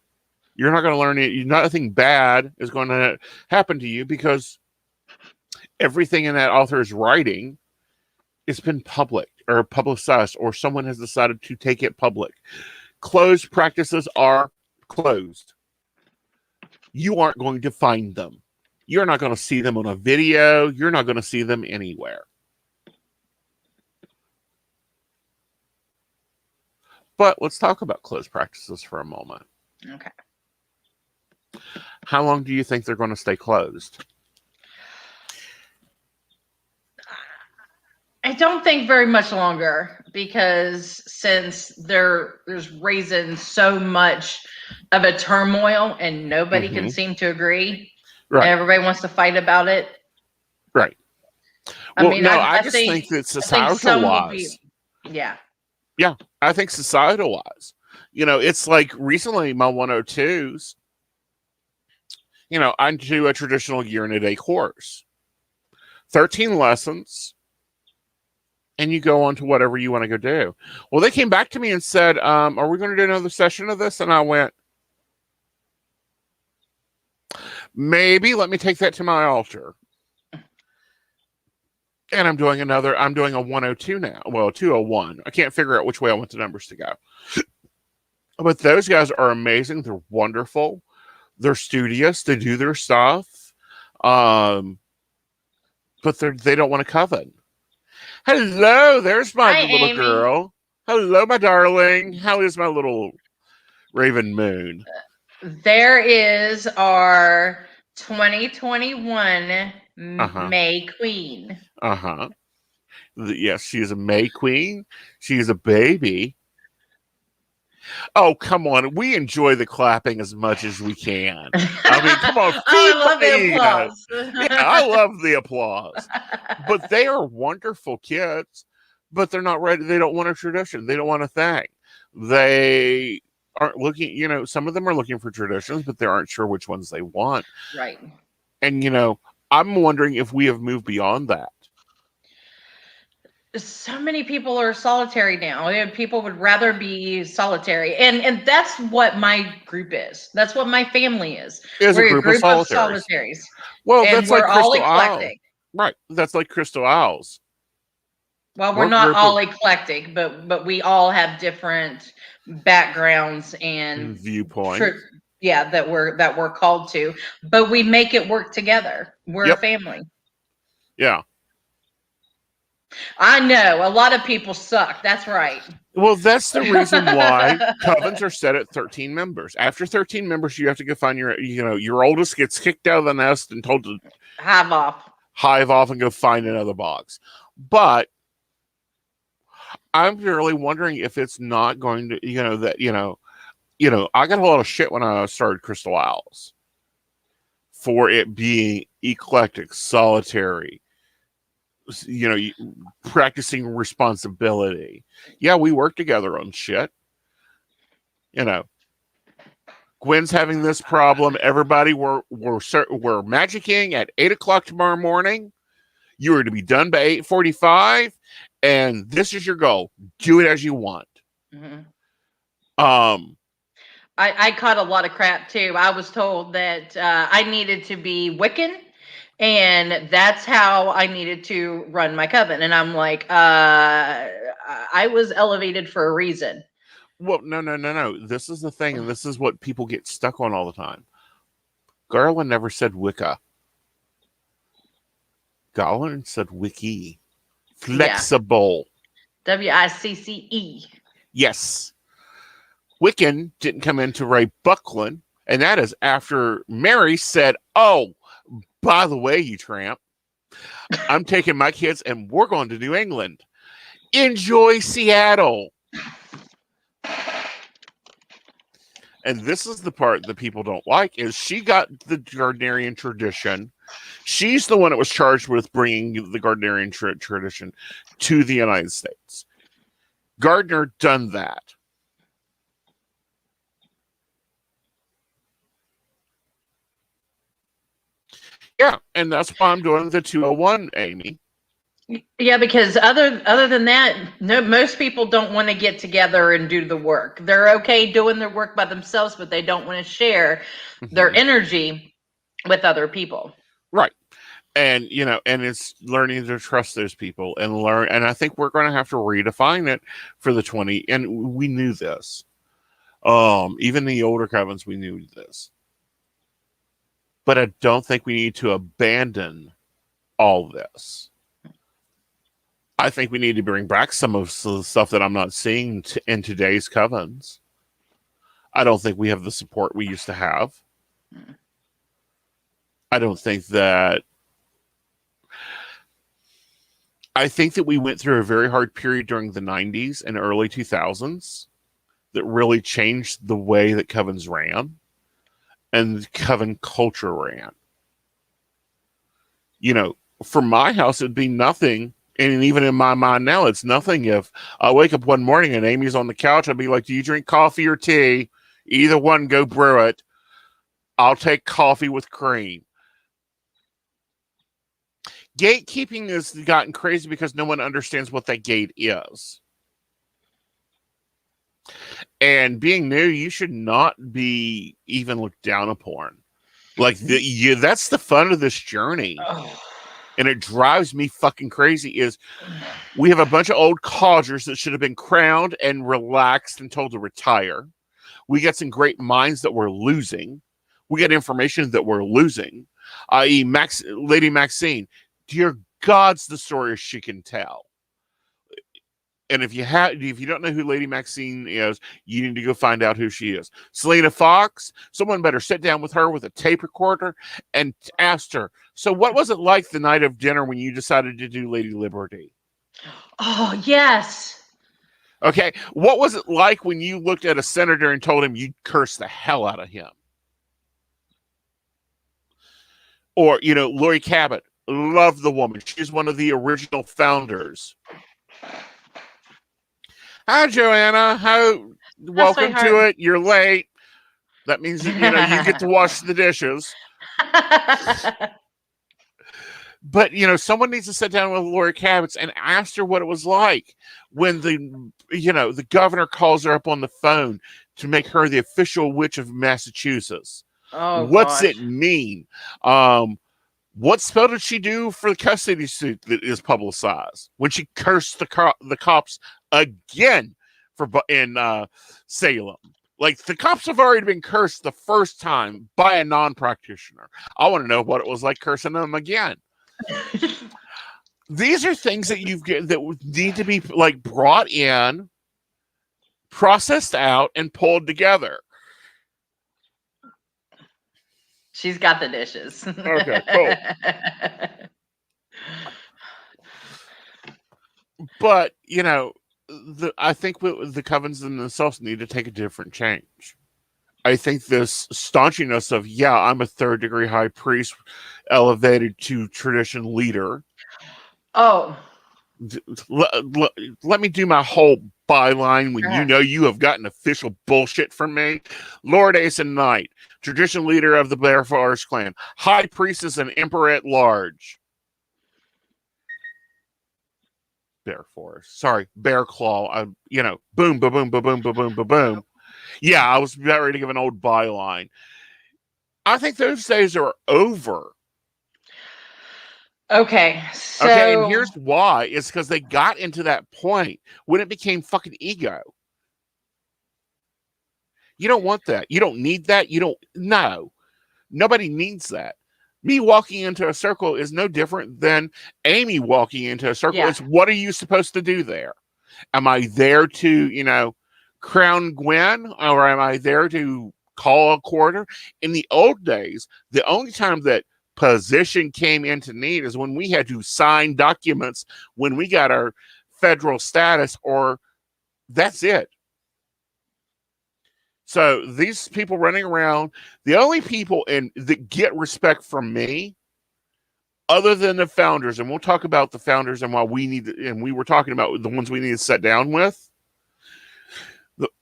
You're not going to learn it. Nothing bad is going to happen to you because everything in that author's writing has been public or publicized, or someone has decided to take it public. Closed practices are closed. You aren't going to find them. You're not going to see them on a video. You're not going to see them anywhere. But let's talk about closed practices for a moment. Okay. How long do you think they're going to stay closed? I don't think very much longer, because since there's raising so much of a turmoil and nobody can seem to agree. Right. Everybody wants to fight about it. Right. I just think that societal-wise. Yeah. Yeah, I think societal-wise. It's like recently my 102s, I do a traditional year-and-a-day course. 13 lessons, and you go on to whatever you want to go do. Well, they came back to me and said, are we going to do another session of this? And I went, maybe. Let me take that to my altar. And I'm doing a 102 now. Well, 201. I can't figure out which way I want the numbers to go. But those guys are amazing. They're wonderful. They're studious. They do their stuff. But they don't want a coven. Hello, there's my little Amy. girl. Hello, my darling. How is my little Raven Moon? There is our 2021 May Queen. Yes, she is a May Queen. She is a baby. Oh, come on. We enjoy the clapping as much as we can. I mean, come on. I love the applause. Yeah, I love the applause. But they are wonderful kids, but they're not ready. They don't want a tradition. They don't want a thing. They aren't looking, some of them are looking for traditions, but they aren't sure which ones they want. Right. And, I'm wondering if we have moved beyond that. So many people are solitary now. People would rather be solitary. And that's what my group is. That's what my family is. We're a group of solitaries. Well, and that's we're like all Crystal eclectic. Owl. Right. That's like Crystal Owls. Well, we're not all eclectic, but we all have different backgrounds and viewpoints. That we're called to. But we make it work together. We're a family. Yeah. I know a lot of people suck. That's right. Well, that's the reason why covens are set at 13 members. After 13 members, you have to go find your oldest gets kicked out of the nest and told to hive off and go find another box. But I'm really wondering if it's not going to, I got a lot of shit when I started Crystal Owls for it being eclectic, solitary, practicing responsibility. Yeah, we work together on shit. Gwen's having this problem. Everybody, we're magicking at 8:00 tomorrow morning. You are to be done by 8:45, and this is your goal. Do it as you want. I caught a lot of crap too. I was told that I needed to be Wiccan, and that's how I needed to run my coven. And I'm like, I was elevated for a reason. Well, no. This is the thing, and this is what people get stuck on all the time. Garland never said Wicca. Garland said Wiki. Flexible. WICCE. Yes. Wiccan didn't come into Ray Buckland, and that is after Mary said, oh, by the way, you tramp, I'm taking my kids and we're going to New England. Enjoy Seattle. And this is the part that people don't like, is she got the Gardnerian tradition She's the one that was charged with bringing the Gardnerian tradition to the United States. Gardner done that. Yeah, and that's why I'm doing the 201, Amy. Yeah, because other than that, no, most people don't want to get together and do the work. They're okay doing their work by themselves, but they don't want to share their energy with other people. Right. And, you know, and it's learning to trust those people and learn. And I think we're going to have to redefine it for the 20. And we knew this. Even the older covens, we knew this. But I don't think we need to abandon all this. I think we need to bring back some of the stuff that I'm not seeing in today's covens. I don't think we have the support we used to have. I don't think that. I think that we went through a very hard period during the 90s and early 2000s that really changed the way that covens ran and coven culture ran. You know, for my house, it'd be nothing. And even in my mind now, it's nothing if I wake up one morning and Amy's on the couch. I'd be like, do you drink coffee or tea? Either one, go brew it. I'll take coffee with cream. Gatekeeping has gotten crazy because no one understands what that gate is. And being new, you should not be even looked down upon. Like, that's the fun of this journey. Oh. And it drives me fucking crazy is we have a bunch of old codgers that should have been crowned and relaxed and told to retire. We got some great minds that we're losing. We got information that we're losing. I.e. Lady Maxine. Dear God's the stories she can tell. And if you don't know who Lady Maxine is, you need to go find out who she is. Selena Fox, someone better sit down with her with a tape recorder and ask her, so what was it like the night of dinner when you decided to do Lady Liberty? Oh, yes. Okay. What was it like when you looked at a senator and told him you'd curse the hell out of him? Or, you know, Lori Cabot. Love the woman. She's one of the original founders. Hi, Joanna. Welcome to it. You're late. That means, you know, you get to wash the dishes. But, you know, someone needs to sit down with Lori Cabot and ask her what it was like when the governor calls her up on the phone to make her the official witch of Massachusetts. Oh, what's it mean? What spell did she do for the custody suit that is publicized when she cursed the cops again in Salem? Like, the cops have already been cursed the first time by a non-practitioner. I want to know what it was like cursing them again. These are things that that need to be like brought in, processed out, and pulled together. She's got the dishes. Okay, cool. But, you know, I think the covens themselves need to take a different change. I think this staunchiness of, I'm a third degree high priest elevated to tradition leader. Oh. Let me do my whole byline when you know you have gotten official bullshit from me. Lord Aeson Knight, tradition leader of the Bear Forest clan, high priestess and emperor at large. Bear Forest. Sorry, Bear Claw. Boom, boom, boom, boom, boom, boom, boom, boom, boom. Yeah, I was about ready to give an old byline. I think those days are over. Okay, so... Okay, and here's why. It's because they got into that point when it became fucking ego. You don't want that. You don't need that. No. Nobody needs that. Me walking into a circle is no different than Amy walking into a circle. Yeah. It's what are you supposed to do there? Am I there to, crown Gwen, or am I there to call a quarter? In the old days, the only time that position came into need is when we had to sign documents when we got our federal status, or that's it. So these people running around, the only people that get respect from me other than the founders, and we'll talk about the founders and why we need to, and we were talking about the ones we need to sit down with.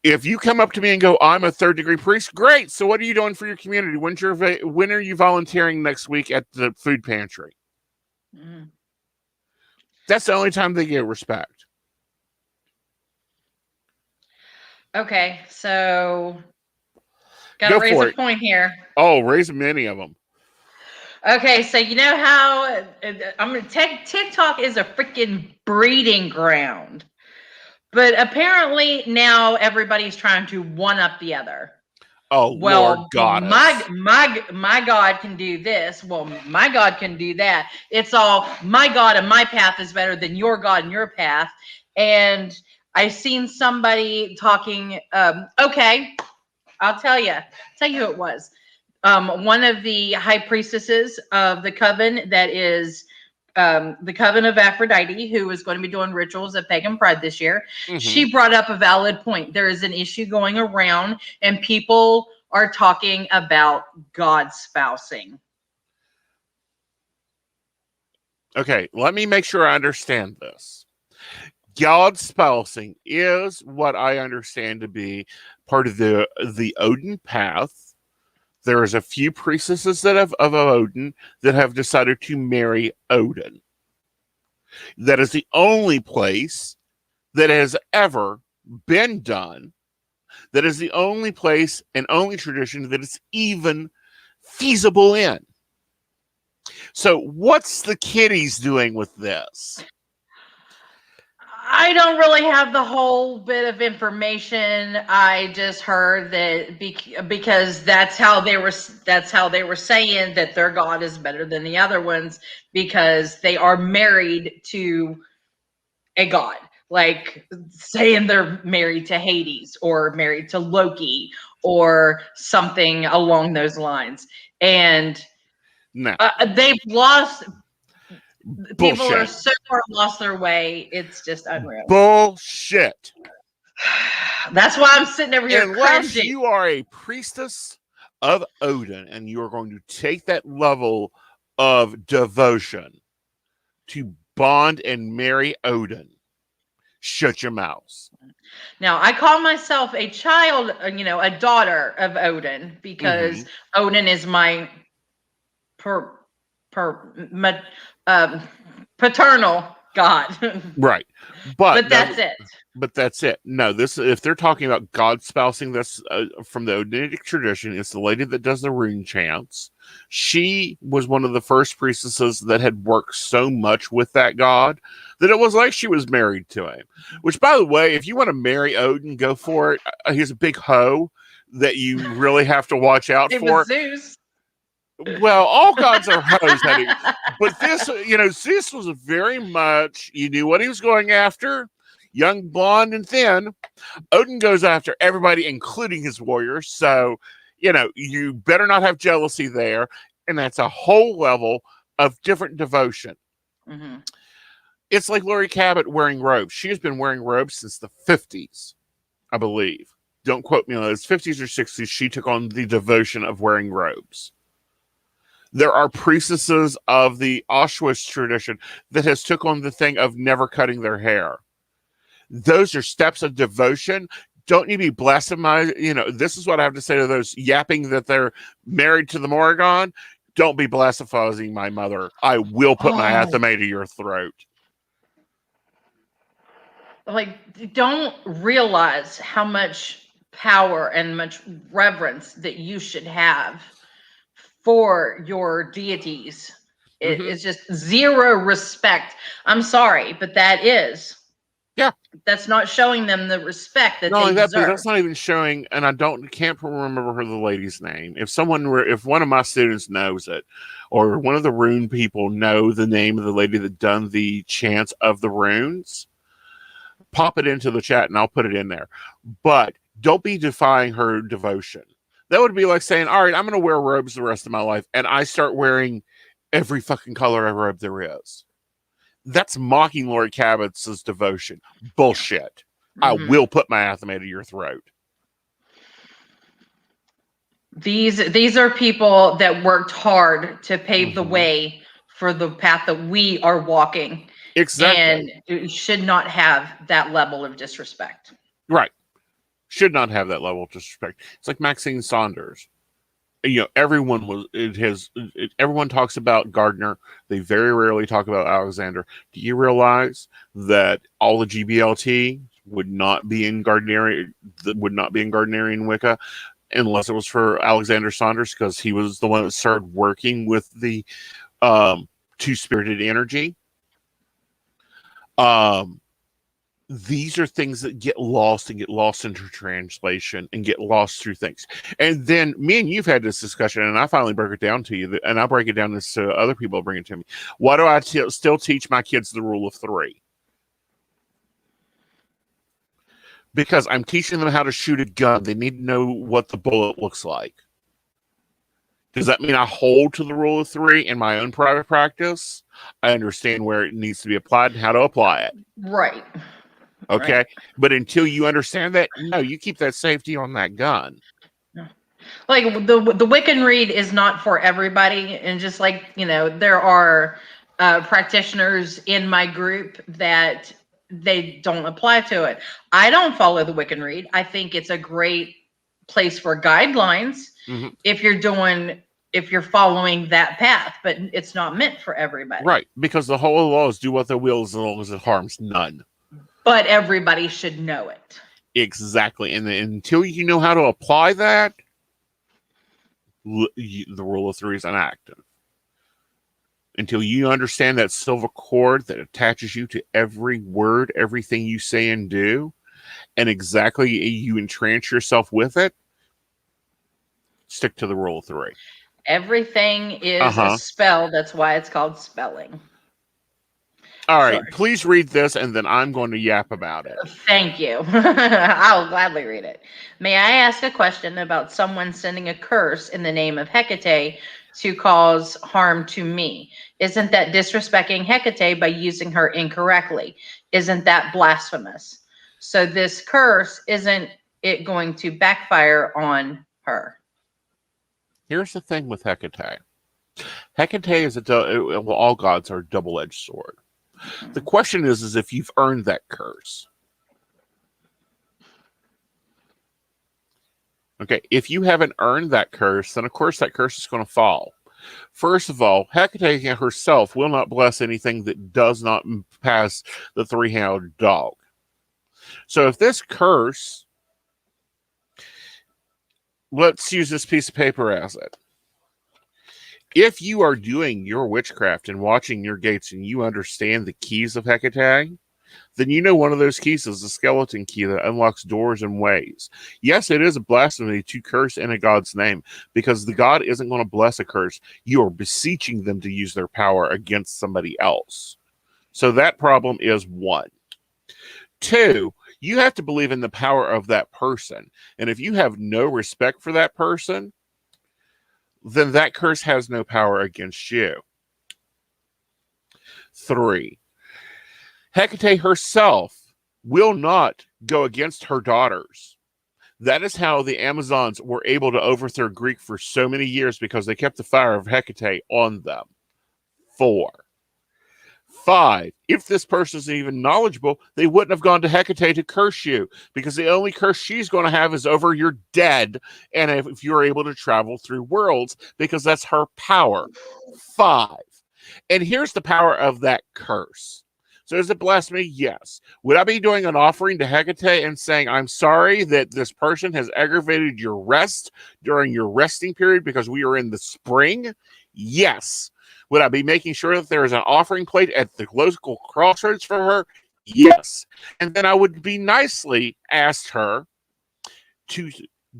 If you come up to me and go, I'm a third degree priest, great. So what are you doing for your community? When are you volunteering next week at the food pantry? Mm. That's the only time they get respect. Okay, so gotta raise a point here. Oh, raise many of them. Okay, so you know how TikTok is a freaking breeding ground, but apparently now everybody's trying to one up the other. Oh, well, Lord God! My God can do this. Well, my God can do that. It's all my God and my path is better than your God and your path. And I've seen somebody talking. Okay, I'll tell you who it was. One of the high priestesses of the coven, that is the coven of Aphrodite, who is going to be doing rituals at Pagan Pride this year. Mm-hmm. She brought up a valid point. There is an issue going around, and people are talking about God spousing. Okay, let me make sure I understand this. God spousing is what I understand to be part of the Odin path. There is a few priestesses of Odin that have decided to marry Odin. That is the only place that has ever been done. That is the only place and only tradition that is even feasible in. So what's the kiddies doing with this? I don't really have the whole bit of information. I just heard that because that's how they were saying that their God is better than the other ones because they are married to a god. Like saying they're married to Hades or married to Loki or something along those lines. And no. They've lost. Bullshit. People are so far lost their way. It's just unreal. Bullshit. That's why I'm sitting over here Unless cringing. you are a priestess of Odin and you are going to take that level of devotion to bond and marry Odin, shut your mouth. Now, I call myself a child, a daughter of Odin because Odin is my paternal god. Right. But that's it. But that's it. No, if they're talking about God spousing, this from the Odinic tradition, it's the lady that does the rune chants. She was one of the first priestesses that had worked so much with that god that it was like she was married to him. Which, by the way, if you want to marry Odin, go for it. He's a big hoe that you really have to watch out for. Zeus. Well, all gods are hoes, honey. But this, Zeus was very much, you knew what he was going after. Young, blonde, and thin. Odin goes after everybody, including his warriors. So, you better not have jealousy there. And that's a whole level of different devotion. Mm-hmm. It's like Lori Cabot wearing robes. She has been wearing robes since the 50s, I believe. Don't quote me on those. 50s or 60s, she took on the devotion of wearing robes. There are priestesses of the Auschwitz tradition that has took on the thing of never cutting their hair. Those are steps of devotion. Don't you be blasphemized. This is what I have to say to those yapping that they're married to the Morrigan. Don't be blasphemizing my mother. I will put my athame to your throat. Like, don't realize how much power and much reverence that you should have for your deities. It's just zero respect. I'm sorry, but that is. Yeah. That's not showing them the respect that they deserve. That's not even showing, and I can't remember the lady's name. If one of my students knows it, or one of the rune people know the name of the lady that done the chants of the runes, pop it into the chat and I'll put it in there. But don't be defying her devotion. That would be like saying, all right, I'm going to wear robes the rest of my life, and I start wearing every fucking color of robe there is. That's mocking Lori Cabot's devotion. Bullshit. I will put my athame to your throat. These are people that worked hard to pave the way for the path that we are walking. Exactly. And it should not have that level of disrespect. Right. Should not have that level of disrespect. It's like Maxine Saunders. Everyone talks about Gardner. They very rarely talk about Alexander. Do you realize that all the GBLT would not be in Gardnerian Wicca unless it was for Alexander Saunders, because he was the one that started working with the two-spirited energy. These are things that get lost into translation and get lost through things. And then me and you've had this discussion, and I finally broke it down to you, and I break it down to other people bring it to me. Why do I still teach my kids the rule of 3? Because I'm teaching them how to shoot a gun. They need to know what the bullet looks like. Does that mean I hold to the rule of 3 in my own private practice? I understand where it needs to be applied and how to apply it. Right. Okay. Right. But until you understand that, no, you keep that safety on that gun. Like the Wiccan read is not for everybody. And just like, there are practitioners in my group that they don't apply to it. I don't follow the Wiccan read. I think it's a great place for guidelines if you're following that path, but it's not meant for everybody. Right. Because the whole law is do what they will as long as it harms none. But everybody should know it. Exactly. And until you know how to apply that, the rule of 3 is inactive. Until you understand that silver cord that attaches you to every word, everything you say and do, and exactly you entrance yourself with it, stick to the rule of 3. Everything is a spell. That's why it's called spelling. All right, please read this, and then I'm going to yap about it. Thank you. I'll gladly read it. May I ask a question about someone sending a curse in the name of Hecate to cause harm to me? Isn't that disrespecting Hecate by using her incorrectly? Isn't that blasphemous? So this curse, isn't it going to backfire on her? Here's the thing with Hecate. Hecate is all gods are a double-edged sword. The question is if you've earned that curse. Okay, if you haven't earned that curse, then of course that curse is going to fall. First of all, Hecate herself will not bless anything that does not pass the 3-handed dog. So if this curse, let's use this piece of paper as it. If you are doing your witchcraft and watching your gates and you understand the keys of Hecate, then you know one of those keys is the skeleton key that unlocks doors and ways. Yes, it is a blasphemy to curse in a god's name, because the god isn't going to bless a curse. You are beseeching them to use their power against somebody else. So that problem is 1. 2, you have to believe in the power of that person. And if you have no respect for that person, then that curse has no power against you. 3, Hecate herself will not go against her daughters. That is how the Amazons were able to overthrow Greek for so many years, because they kept the fire of Hecate on them. 4, 5, if this person is even knowledgeable, they wouldn't have gone to Hecate to curse you, because the only curse she's going to have is over your dead, and if you're able to travel through worlds, because that's her power. 5, and here's the power of that curse. So is it blasphemy? Yes. Would I be doing an offering to Hecate and saying, I'm sorry that this person has aggravated your rest during your resting period because we are in the spring? Yes. Would I be making sure that there is an offering plate at the local crossroads for her? Yes. And then I would be nicely asked her to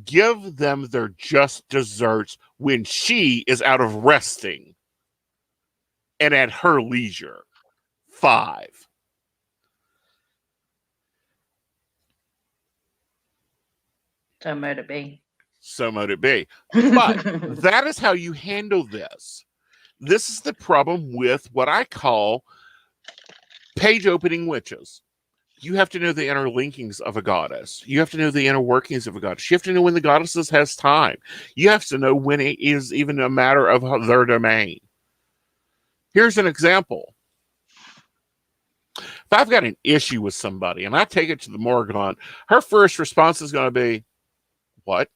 give them their just desserts when she is out of resting and at her leisure. 5. So might it be. So might it be. But that is how you handle this. This is the problem with what I call page opening witches. You have to know the inner linkings of a goddess. You have to know the inner workings of a goddess. You have to know when the goddess has time. You have to know when it is even a matter of their domain. Here's an example. If I've got an issue with somebody and I take it to the morgue, her first response is going to be, what?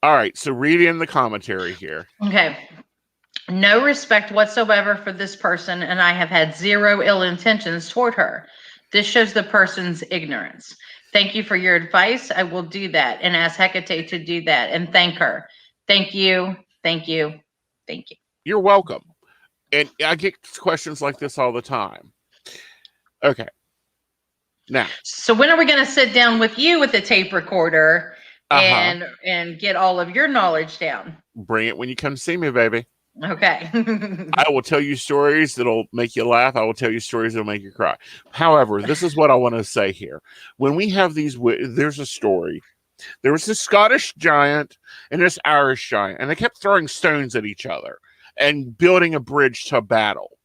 All right, so read in the commentary here. Okay. No respect whatsoever for this person, and I have had zero ill intentions toward her. This shows the person's ignorance. Thank you for your advice. I will do that and ask Hecate to do that and thank her. Thank you. Thank you. Thank you. You're welcome. And I get questions like this all the time. Okay. Now. So when are we going to sit down with you with the tape recorder and get all of your knowledge down? Bring it when you come see me, baby. Okay. I will tell you stories that'll make you laugh. I will tell you stories that'll make you cry. However, this is what I want to say here. When we have these, there's a story. There was this Scottish giant and this Irish giant, and they kept throwing stones at each other and building a bridge to battle.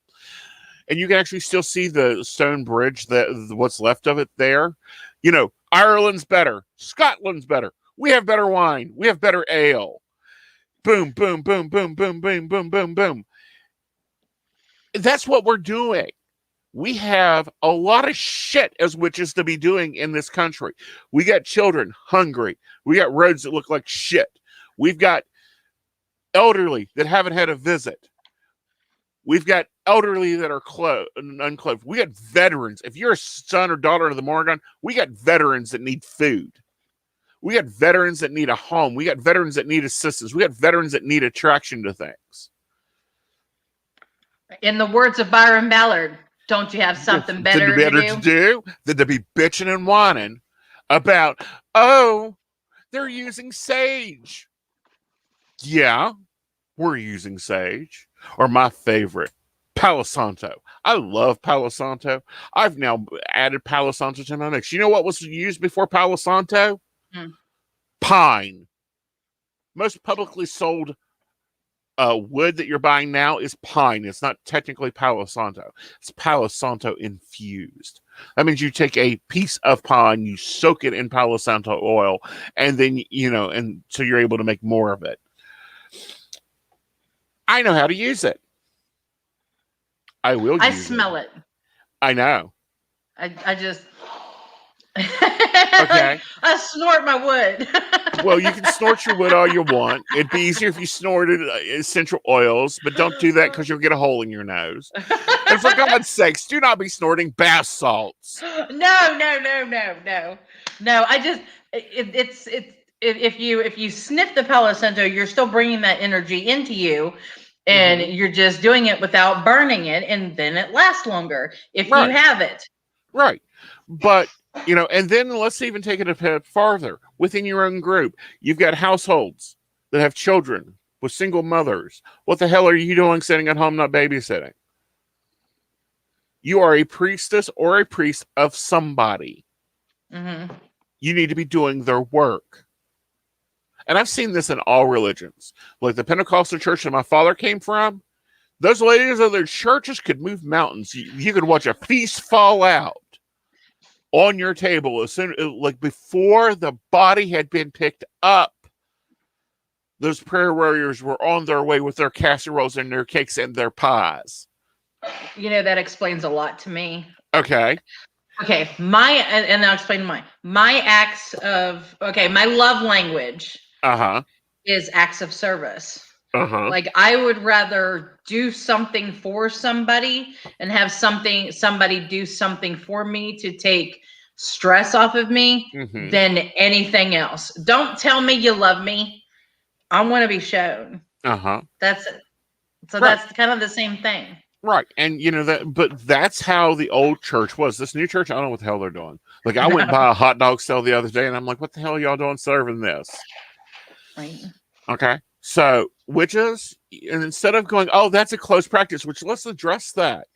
And you can actually still see the stone bridge, what's left of it there. You know, Ireland's better. Scotland's better. We have better wine. We have better ale. Boom, boom, boom, boom, boom, boom, boom, boom, boom. That's what we're doing. We have a lot of shit as witches to be doing in this country. We got children hungry. We got roads that look like shit. We've got elderly that haven't had a visit. We've got elderly that are unclothed. We got veterans. If you're a son or daughter of the Morgan, we got veterans that need food. We got veterans that need a home. We got veterans that need assistance. We got veterans that need attraction to things. In the words of Byron Ballard, don't you have something better to do than to be bitching and whining about, oh, they're using sage. Yeah, we're using sage. Or my favorite, Palo Santo. I love Palo Santo. I've now added Palo Santo to my mix. You know what was used before Palo Santo? Pine. Most publicly sold wood that you're buying now is pine. It's not technically Palo Santo. It's Palo Santo infused. That means you take a piece of pine, you soak it in Palo Santo oil, and then, and so you're able to make more of it. I know how to use it. I will use it. I smell it. I know. I just... Okay. I snort my wood. Well, you can snort your wood all you want. It'd be easier if you snorted essential oils, but don't do that because you'll get a hole in your nose. And for God's sakes, do not be snorting bath salts. No. I just it's if you sniff the Palo Santo, you're still bringing that energy into you, and you're just doing it without burning it, and then it lasts longer if you have it. Right, but. And then let's even take it a bit farther. Within your own group, you've got households that have children with single mothers. What the hell are you doing sitting at home not babysitting? You are a priestess or a priest of somebody. Mm-hmm. You need to be doing their work. And I've seen this in all religions. Like the Pentecostal church that my father came from, those ladies of their churches could move mountains. You could watch a feast fall out on your table as soon like before the body had been picked up. Those prayer warriors were on their way with their casseroles and their cakes and their pies. That explains a lot to me. Okay, and I'll explain mine. My acts of my love language is acts of service. Like I would rather do something for somebody and have somebody do something for me to take stress off of me than anything else. Don't tell me you love me. I want to be shown. That's it. So that's kind of the same thing. Right. And but that's how the old church was. This new church, I don't know what the hell they're doing. Like I went by a hot dog stall the other day and I'm like, what the hell are y'all doing serving this? Right. Okay. So witches, and instead of going, oh, that's a close practice, which let's address that.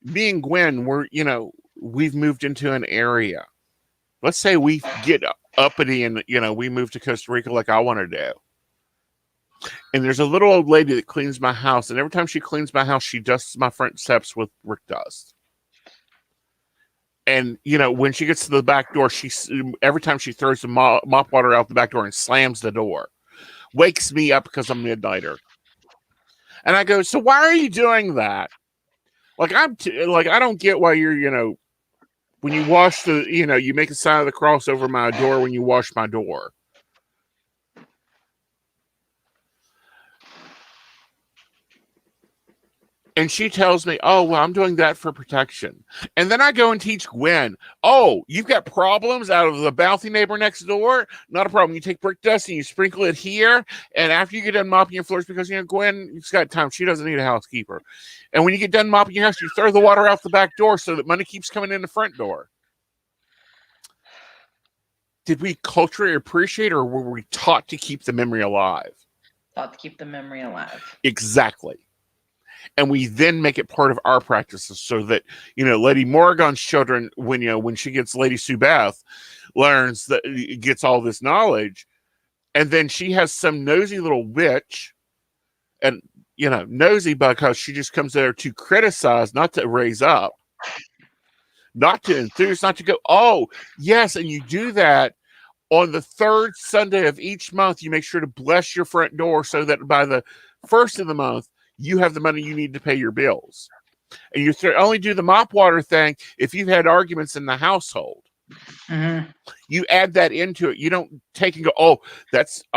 Me and Gwen, we've moved into an area. Let's say we get uppity and, we move to Costa Rica like I want to do. And there's a little old lady that cleans my house. And every time she cleans my house, she dusts my front steps with brick dust. And, when she gets to the back door, every time she throws the mop water out the back door and slams the door. wakes me up because I'm midnighter. And I go, so why are you doing that? Like, I don't get why you're, when you wash you make a sign of the cross over my door when you wash my door. And she tells me, oh, well, I'm doing that for protection. And then I go and teach Gwen, oh, you've got problems out of the bouncy neighbor next door? Not a problem. You take brick dust and you sprinkle it here. And after you get done mopping your floors, because, Gwen's got time. She doesn't need a housekeeper. And when you get done mopping your house, you throw the water out the back door so that money keeps coming in the front door. Did we culturally appreciate, or were we taught to keep the memory alive? Taught to keep the memory alive. Exactly. And we then make it part of our practices so that, Lady Morrigan's children, when she gets Lady Sue Beth, learns that, gets all this knowledge, and then she has some nosy little witch, and, nosy because she just comes there to criticize, not to raise up, not to enthuse, not to go, oh, yes, and you do that on the third Sunday of each month. You make sure to bless your front door so that by the first of the month, you have the money you need to pay your bills. And you only do the mop water thing if you've had arguments in the household. Mm-hmm. You add that into it. You don't take and go, oh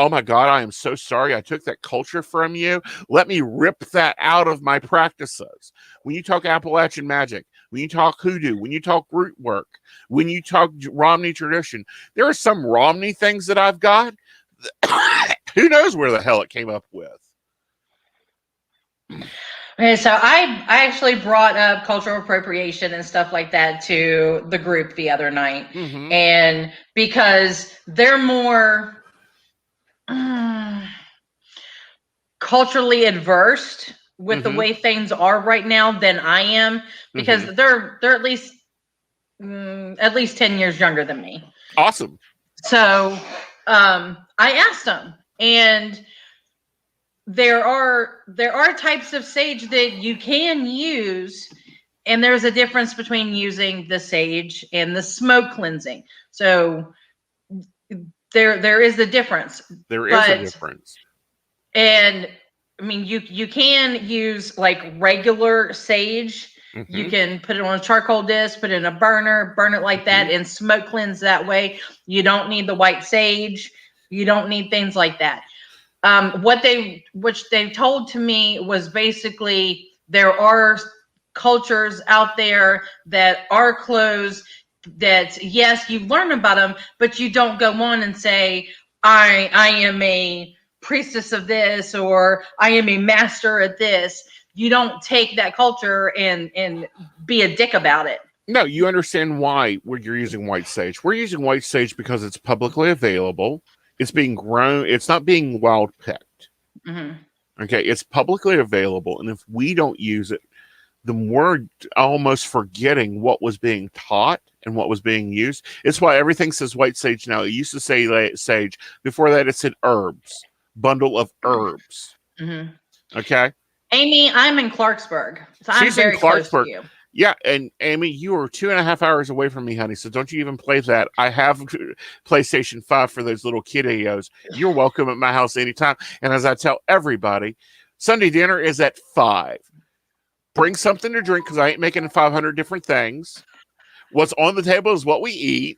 my God, I am so sorry. I took that culture from you. Let me rip that out of my practices. When you talk Appalachian magic, when you talk hoodoo, when you talk root work, when you talk Romney tradition, there are some Romney things that I've got. Who knows where the hell it came up with. Okay, so I actually brought up cultural appropriation and stuff like that to the group the other night. Mm-hmm. And because they're more culturally adverse with Mm-hmm. the way things are right now than I am, because Mm-hmm. they're at least 10 years younger than me. Awesome. So I asked them, and there are types of sage that you can use, and there's a difference between using the sage and the smoke cleansing. So there is a difference. There is a difference. And I mean, you can use like regular sage. Mm-hmm. You can put it on a charcoal disc, put it in a burner, burn it like that, and smoke cleanse that way. You don't need the white sage. You don't need things like that. Which they told to me was basically there are cultures out there that are closed that, yes, you learn about them, but you don't go on and say, I am a priestess of this, or I am a master at this. You don't take that culture and be a dick about it. No, you understand why you're using white sage. We're using white sage because it's publicly available. It's being grown. It's not being wild picked. Mm-hmm. Okay. It's publicly available. And if we don't use it, then we're almost forgetting what was being taught and what was being used. It's why everything says white sage now. It used to say sage. Before that, it said herbs, bundle of herbs. Mm-hmm. Okay. Amy, I'm in Clarksburg. So I'm She's very in Clarksburg. close to you. Yeah, and Amy, you are 2.5 hours away from me, honey, so don't you even play that. I have PlayStation 5 for those little kiddios. You're welcome at my house anytime. And as I tell everybody, Sunday dinner is at 5. Bring something to drink, because I ain't making 500 different things. What's on the table is what we eat,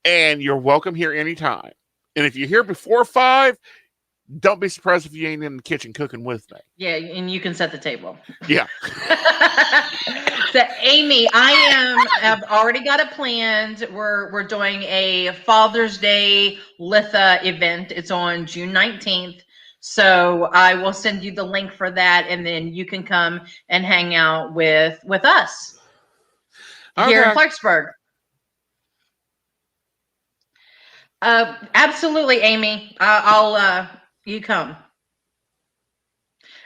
and you're welcome here anytime. And if you're here before 5, don't be surprised if you ain't in the kitchen cooking with me. Yeah, and you can set the table. Yeah. So, Amy, I've already got it planned. We're doing a Father's Day Litha event. It's on June 19th. So I will send you the link for that, and then you can come and hang out with us here in Clarksburg. Absolutely, Amy. I'll you come.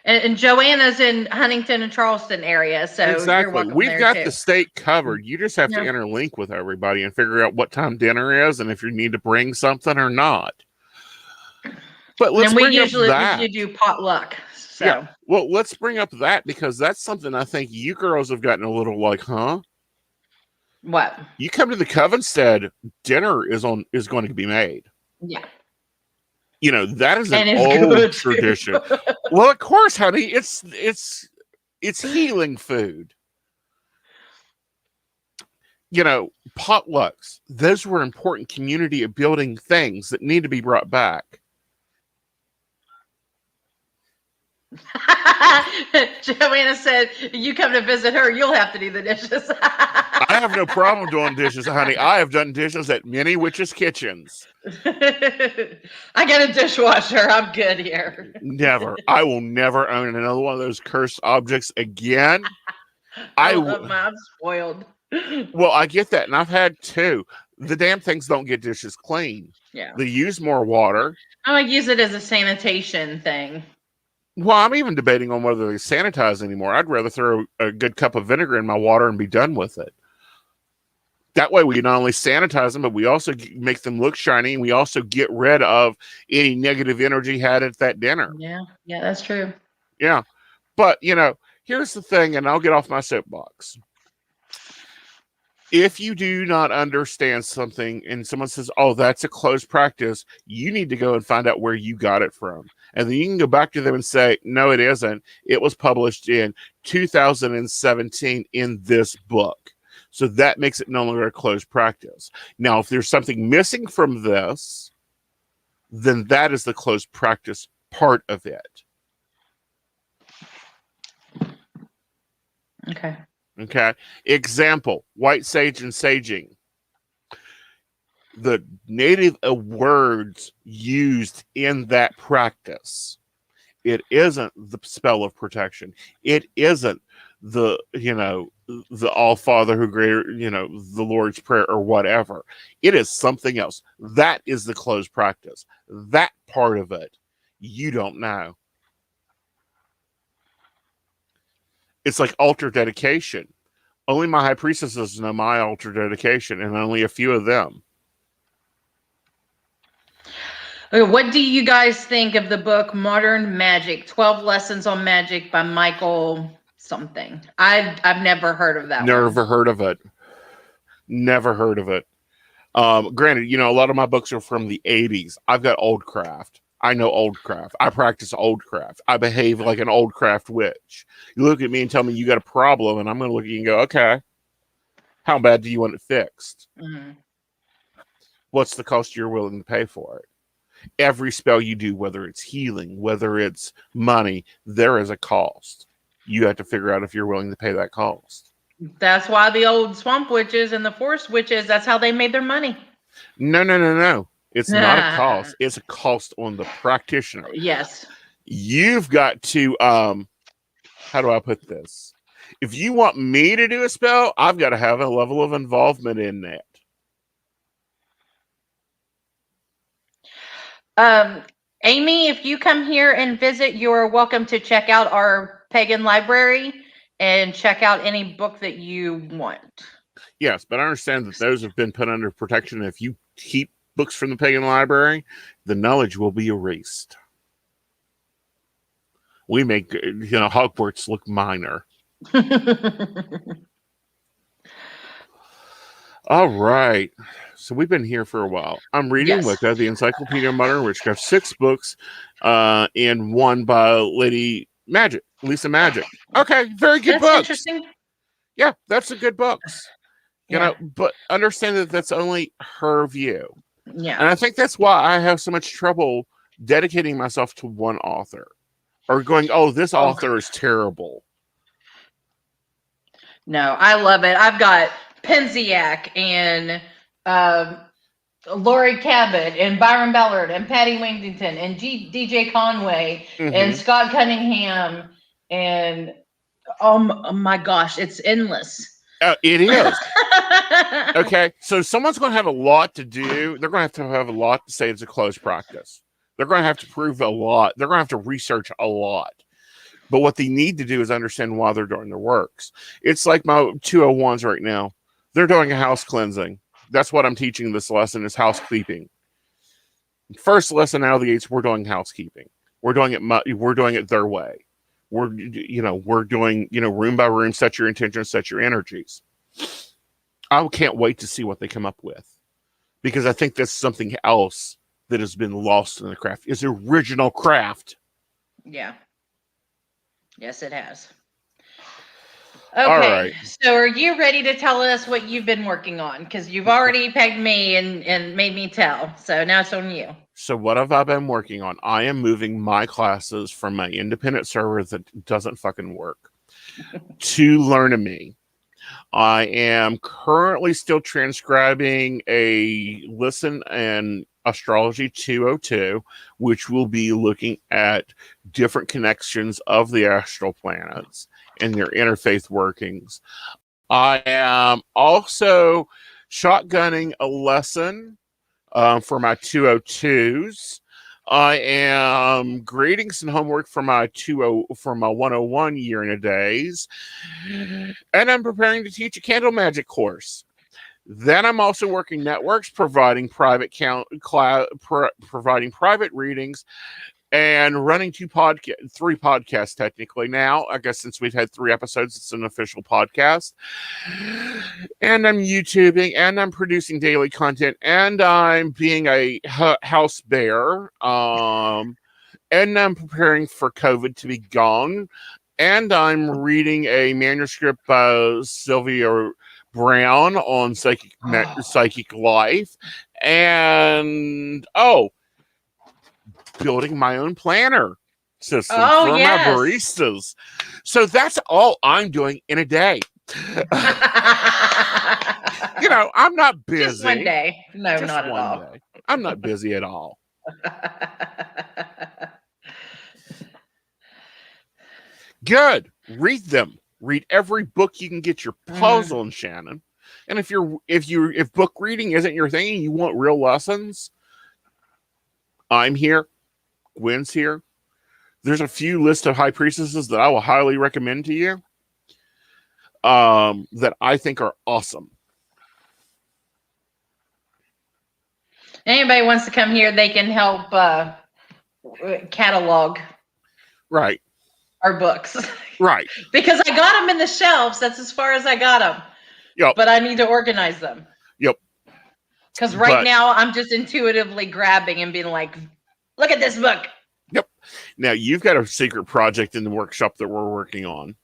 And Joanna's in Huntington and Charleston area, so exactly. You're welcome. We've there got too. the state covered. You just have to interlink with everybody and figure out what time dinner is and if you need to bring something or not. But let's bring up that. We usually do potluck. So. Yeah. Well, let's bring up that, because that's something I think you girls have gotten a little like, huh? What? You come to the Covenstead, dinner is going to be made. Yeah. That is an And it's old good, too. tradition. Well, of course, honey, it's healing food. Potlucks, those were important community building things that need to be brought back. Joanna said, you come to visit her, you'll have to do the dishes. I have no problem doing dishes, honey. I have done dishes at many witches' kitchens. I got a dishwasher. I'm good here. Never. I will never own another one of those cursed objects again. I love mine. I'm spoiled. Well, I get that, and I've had two. The damn things don't get dishes clean. Yeah. They use more water. I might use it as a sanitation thing. Well, I'm even debating on whether they sanitize anymore. I'd rather throw a good cup of vinegar in my water and be done with it. That way we not only sanitize them, but we also make them look shiny, and we also get rid of any negative energy had at that dinner. Yeah, that's true. Yeah. But, here's the thing, and I'll get off my soapbox. If you do not understand something and someone says, oh, that's a closed practice, you need to go and find out where you got it from. And then you can go back to them and say, no, it isn't. It was published in 2017 in this book. So that makes it no longer a closed practice. Now, if there's something missing from this, then that is the closed practice part of it. Okay. Example, white sage and saging. The native words used in that practice. It isn't the spell of protection. It isn't the All Father who greater, the Lord's Prayer or whatever. It is something else. That is the closed practice. That part of it, you don't know. It's like altar dedication. Only my high priestesses know my altar dedication, and only a few of them. Okay, what do you guys think of the book Modern Magic, 12 Lessons on Magic by Michael something? I've never heard of that. Never heard of it. Never heard of it. Granted, a lot of my books are from the 80s. I've got old craft. I know old craft. I practice old craft. I behave like an old craft witch. You look at me and tell me you got a problem, and I'm going to look at you and go, okay, how bad do you want it fixed? Mm-hmm. What's the cost you're willing to pay for it? Every spell you do, whether it's healing, whether it's money, there is a cost. You have to figure out if you're willing to pay that cost. That's why the old swamp witches and the forest witches, that's how they made their money. No. It's not a cost. It's a cost on the practitioner. Yes. You've got to, how do I put this? If you want me to do a spell, I've got to have a level of involvement in that. Amy, if you come here and visit, you're welcome to check out our pagan library and check out any book that you want. Yes, but I understand that those have been put under protection. If you keep books from the pagan library, the knowledge will be erased. We make, Hogwarts look minor. All right. So we've been here for a while. I'm reading Wicca, the Encyclopedia of Modern Witchcraft, 6 books, and one by Lisa Magic. Okay, very good books. Interesting. Yeah, that's a good books. But understand that that's only her view. Yeah. And I think that's why I have so much trouble dedicating myself to one author or going, oh, this author is terrible. No, I love it. I've got Penziak and Lori Cabot and Byron Ballard and Patty Wingington and DJ Conway and Scott Cunningham and oh my gosh, it's endless. It is. Okay, so someone's going to have a lot to do. They're going to have a lot to say it's a closed practice. They're going to have to prove a lot. They're going to have to research a lot. But what they need to do is understand why they're doing their works. It's like my 201s right now. They're doing a house cleansing. That's what I'm teaching this lesson is housekeeping. First lesson out of the gates, we're doing housekeeping. We're doing it their way. We're doing, room by room, set your intentions, set your energies. I can't wait to see what they come up with because I think that's something else that has been lost in the craft. It's original craft. Yeah. Yes, it has. Okay, All right. so are you ready to tell us what you've been working on? Because you've already pegged me and made me tell. So now it's on you. So what have I been working on? I am moving my classes from my independent server that doesn't fucking work to Learn-A-Me. I am currently still transcribing a Listen and Astrology 202, which will be looking at different connections of the astral planets and their interfaith workings. I am also shotgunning a lesson for my 202s. I am grading some homework for my 101 year in a days, and I'm preparing to teach a candle magic course. Then I'm also working networks, providing private providing private readings, and running three podcasts technically now. I guess since we've had 3 episodes, it's an official podcast. And I'm YouTubing, and I'm producing daily content, and I'm being a house bear. And I'm preparing for COVID to be gone. And I'm reading a manuscript by Sylvia Brown on psychic life. And building my own planner system for my baristas. So that's all I'm doing in a day. I'm not busy. Just one day. No, Just not at all. day. I'm not busy at all. Good. Read them. Read every book you can get your paws on, Shannon. And if book reading isn't your thing and you want real lessons, I'm here. Gwen's here. There's a few list of high priestesses that I will highly recommend to you that I think are awesome. Anybody wants to come here, they can help catalog Right. our books. Right. Because I got them in the shelves. That's as far as I got them. Yep. But I need to organize them. Yep. Because now I'm just intuitively grabbing and being like, look at this book. Yep. Now you've got a secret project in the workshop that we're working on.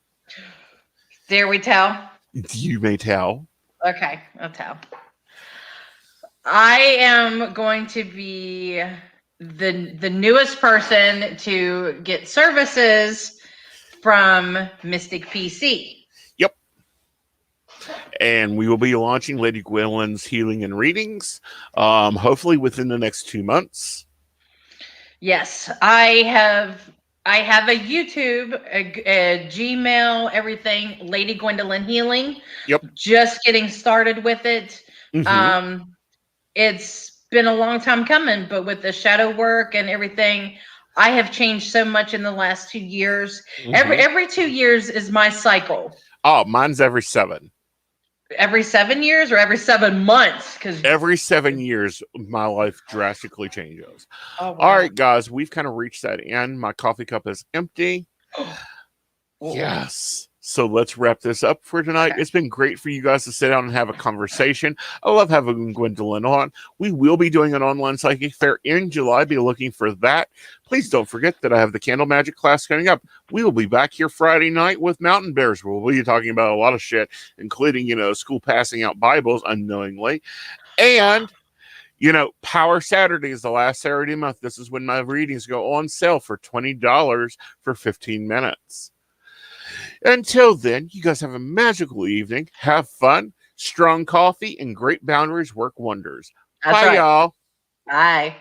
Dare we tell? You may tell. Okay, I'll tell. I am going to be the newest person to get services from Mystic PC. Yep. And we will be launching Lady Gwendolyn's healing and readings, hopefully within the next 2 months. Yes, I have a YouTube, a Gmail, everything. Lady Gwendolyn Healing. Yep. Just getting started with it. Mm-hmm. It's been a long time coming, but with the shadow work and everything, I have changed so much in the last 2 years. Mm-hmm. Every 2 years is my cycle. Oh, mine's every 7. Every 7 years or every 7 months? Because every 7 years, my life drastically changes. Oh, wow. All right, guys, we've kind of reached that end. My coffee cup is empty. Yes. So let's wrap this up for tonight. Okay. It's been great for you guys to sit down and have a conversation. I love having Gwendolyn on. We will be doing an online psychic fair in July. Be looking for that. Please don't forget that I have the candle magic class coming up. We will be back here Friday night with Mountain Bears. We'll be talking about a lot of shit, including, school passing out Bibles unknowingly. And, Power Saturday is the last Saturday of the month. This is when my readings go on sale for $20 for 15 minutes. Until then, you guys have a magical evening. Have fun. Strong coffee and great boundaries work wonders. That's Bye, right. y'all. Bye.